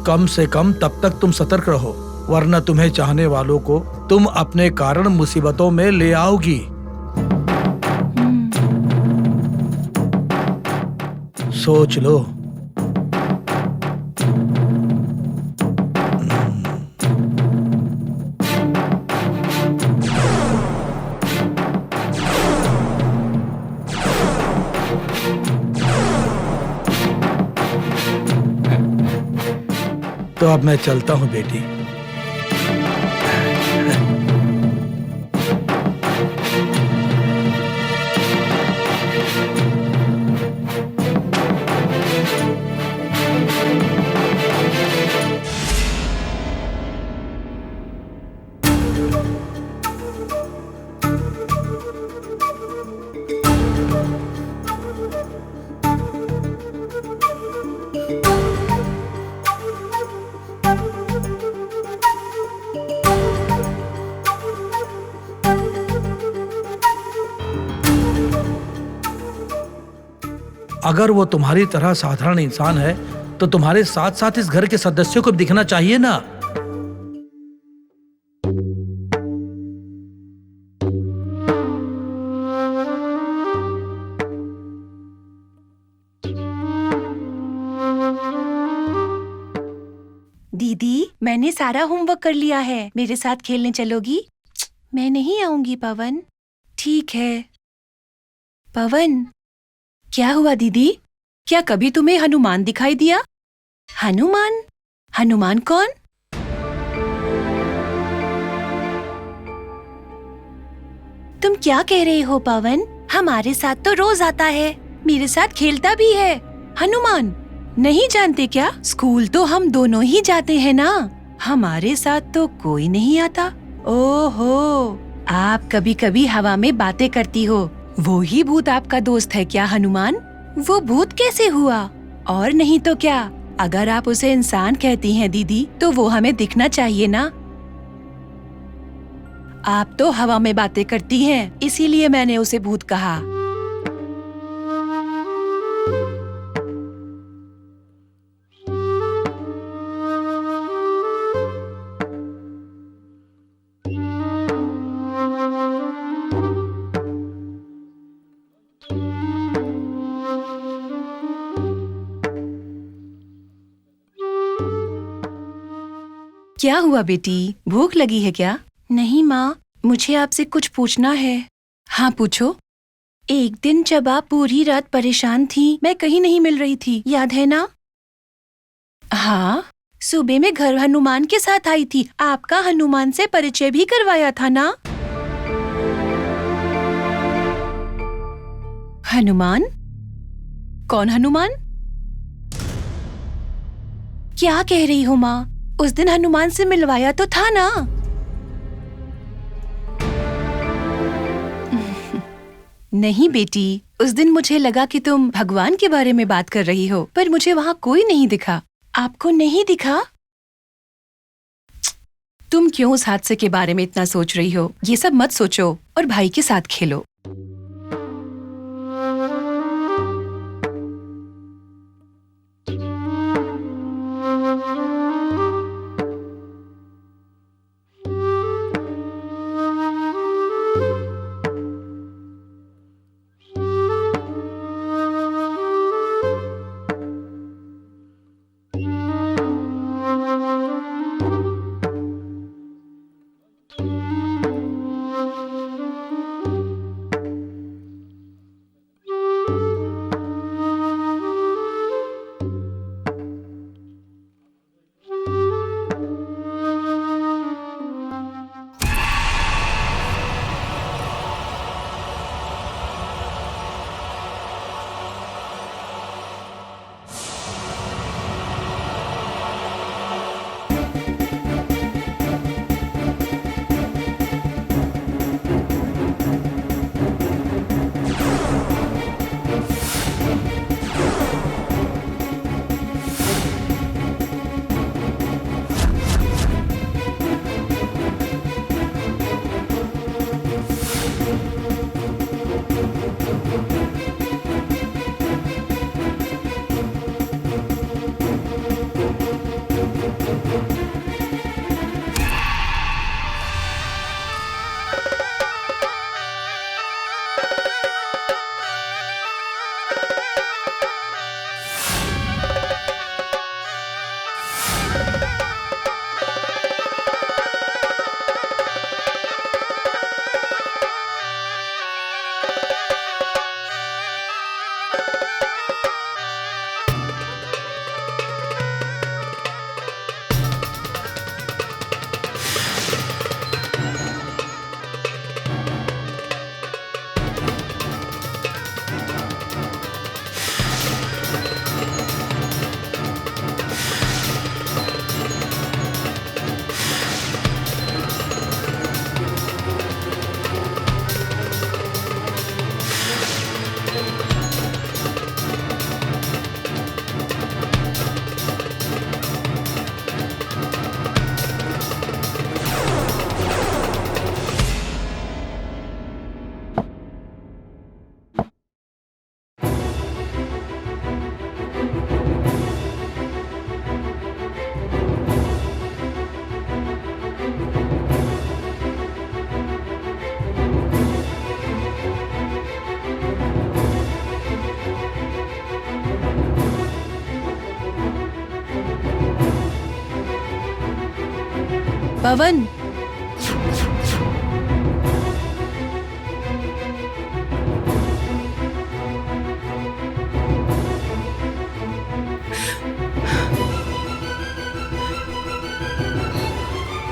कम से कम तब तक तुम सतर्क रहो, वरना तुम्हें चाहने वालों को तुम अपने कारण मुसीबतों में ले आओगी। सोच लो। तो अब मैं चलता हूं बेटी। अगर वो तुम्हारी तरह साधारण इंसान है तो तुम्हारे साथ साथ इस घर के सदस्यों को भी दिखना चाहिए ना। दीदी, मैंने सारा होमवर्क कर लिया है। मेरे साथ खेलने चलोगी? मैं नहीं आऊंगी पवन। ठीक है। पवन, क्या हुआ दीदी? क्या कभी तुम्हें हनुमान दिखाई दिया? हनुमान? हनुमान कौन? तुम क्या कह रहे हो पवन? हमारे साथ तो रोज आता है, मेरे साथ खेलता भी है। हनुमान नहीं जानते क्या? स्कूल तो हम दोनों ही जाते हैं ना। हमारे साथ तो कोई नहीं आता। ओहो, आप कभी कभी हवा में बातें करती हो। वो ही भूत आपका दोस्त है क्या हनुमान? वो भूत कैसे हुआ? और नहीं तो क्या, अगर आप उसे इंसान कहती हैं दीदी, तो वो हमें दिखना चाहिए ना। आप तो हवा में बातें करती हैं, इसीलिए मैंने उसे भूत कहा। क्या हुआ बेटी, भूख लगी है क्या? नहीं माँ, मुझे आपसे कुछ पूछना है। हाँ पूछो। एक दिन जब आप पूरी रात परेशान थी, मैं कहीं नहीं मिल रही थी, याद है ना? हाँ, सुबह में घर हनुमान के साथ आई थी। आपका हनुमान से परिचय भी करवाया था ना? हनुमान? कौन हनुमान? क्या कह रही हो माँ? उस दिन हनुमान से मिलवाया तो था ना? नहीं बेटी, उस दिन मुझे लगा कि तुम भगवान के बारे में बात कर रही हो, पर मुझे वहाँ कोई नहीं दिखा। आपको नहीं दिखा? तुम क्यों उस हादसे के बारे में इतना सोच रही हो? ये सब मत सोचो और भाई के साथ खेलो। पवन,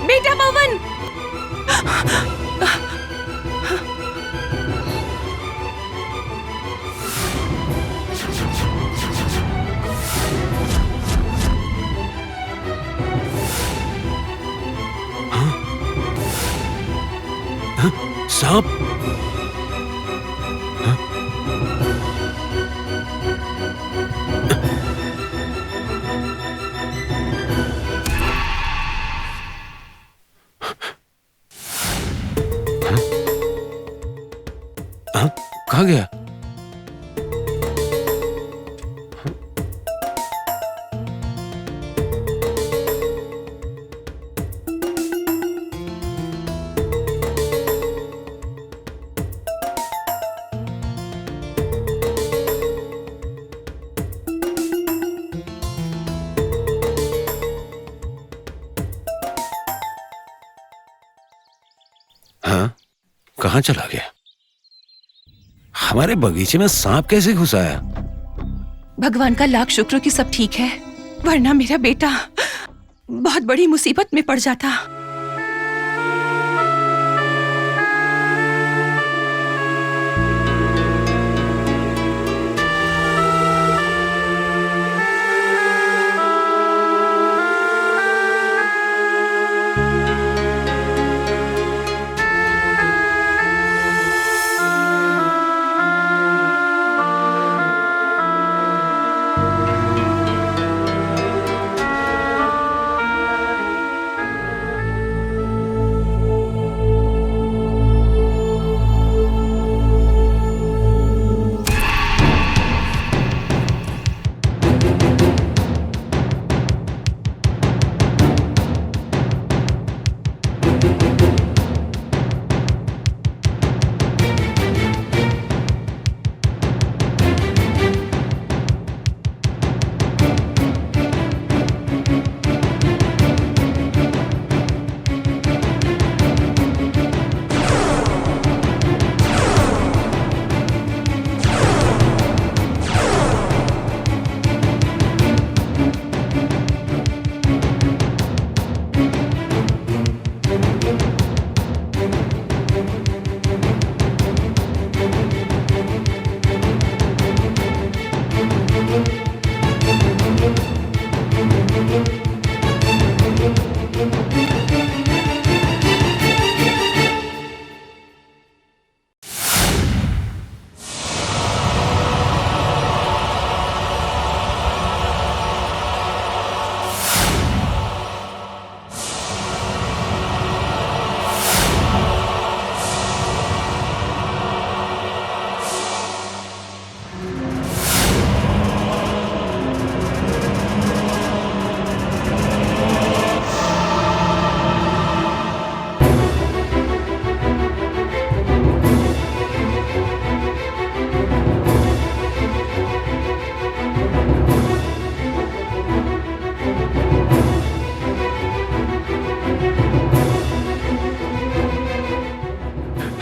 बेटा पवन। सांप। कहाँ गया? हाँ, कहाँ चला गया? हमारे बगीचे में सांप कैसे घुस आया? भगवान का लाख शुक्र कि सब ठीक है, वरना मेरा बेटा बहुत बड़ी मुसीबत में पड़ जाता।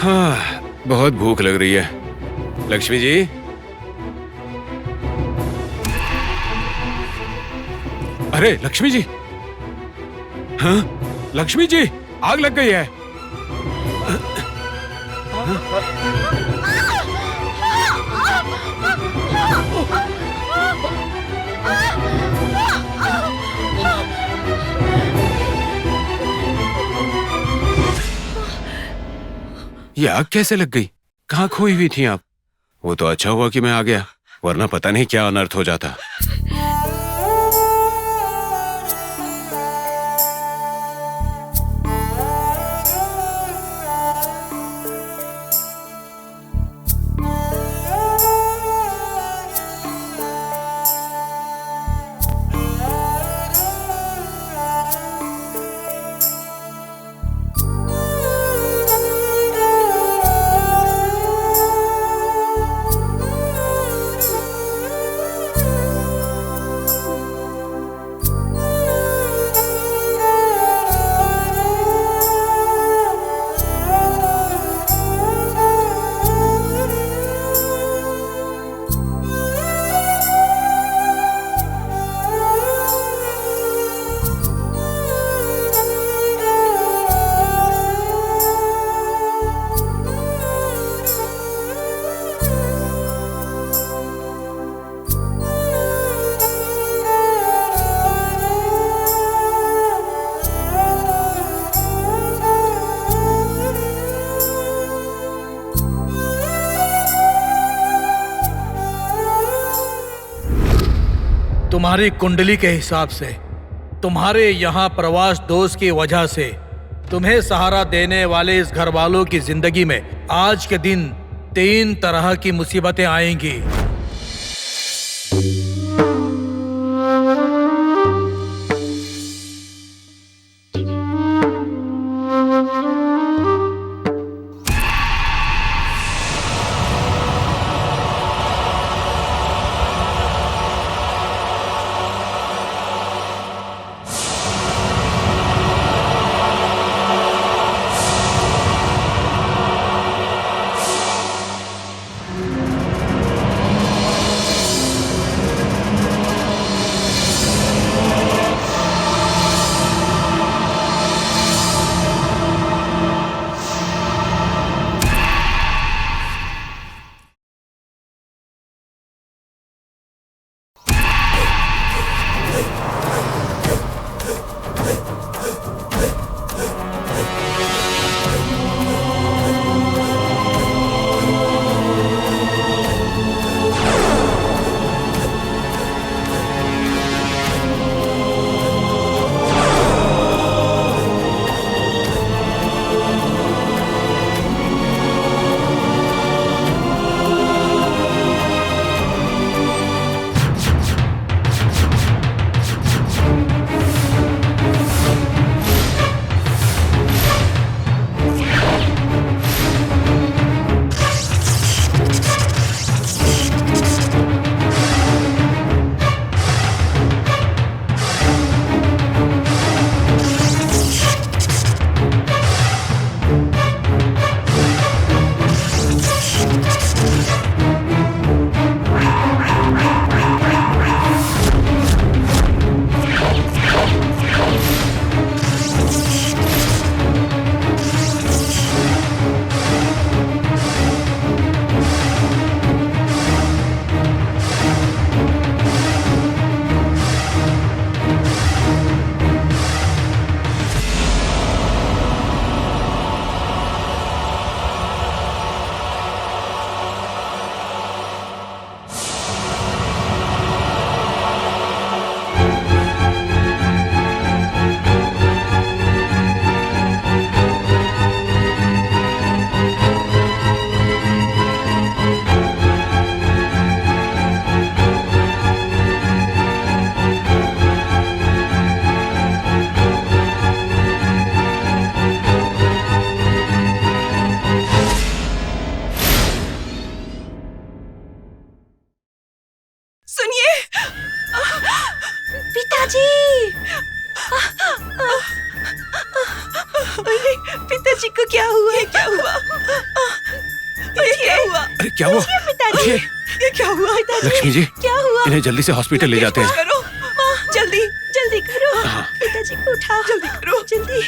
हाँ, बहुत भूख लग रही है। लक्ष्मी जी, अरे लक्ष्मी जी, हाँ लक्ष्मी जी, आग लग गई है। ये आग कैसे लग गई? कहाँ खोई हुई थी आप? वो तो अच्छा हुआ कि मैं आ गया, वरना पता नहीं क्या अनर्थ हो जाता। तुम्हारी कुंडली के हिसाब से तुम्हारे यहाँ प्रवास दोष की वजह से तुम्हें सहारा देने वाले इस घर वालों की जिंदगी में आज के दिन 3 तरह की मुसीबतें आएंगी। पिताजी को क्या हुआ? ये क्या हुआ? ये क्या हुआ? अरे क्या हुआ? पिताजी, ये क्या हुआ? लक्ष्मी जी, क्या हुआ? इन्हें जल्दी से हॉस्पिटल ले जाते हैं। करो, जल्दी जल्दी करो। पिताजी को उठाओ, जल्दी करो, जल्दी।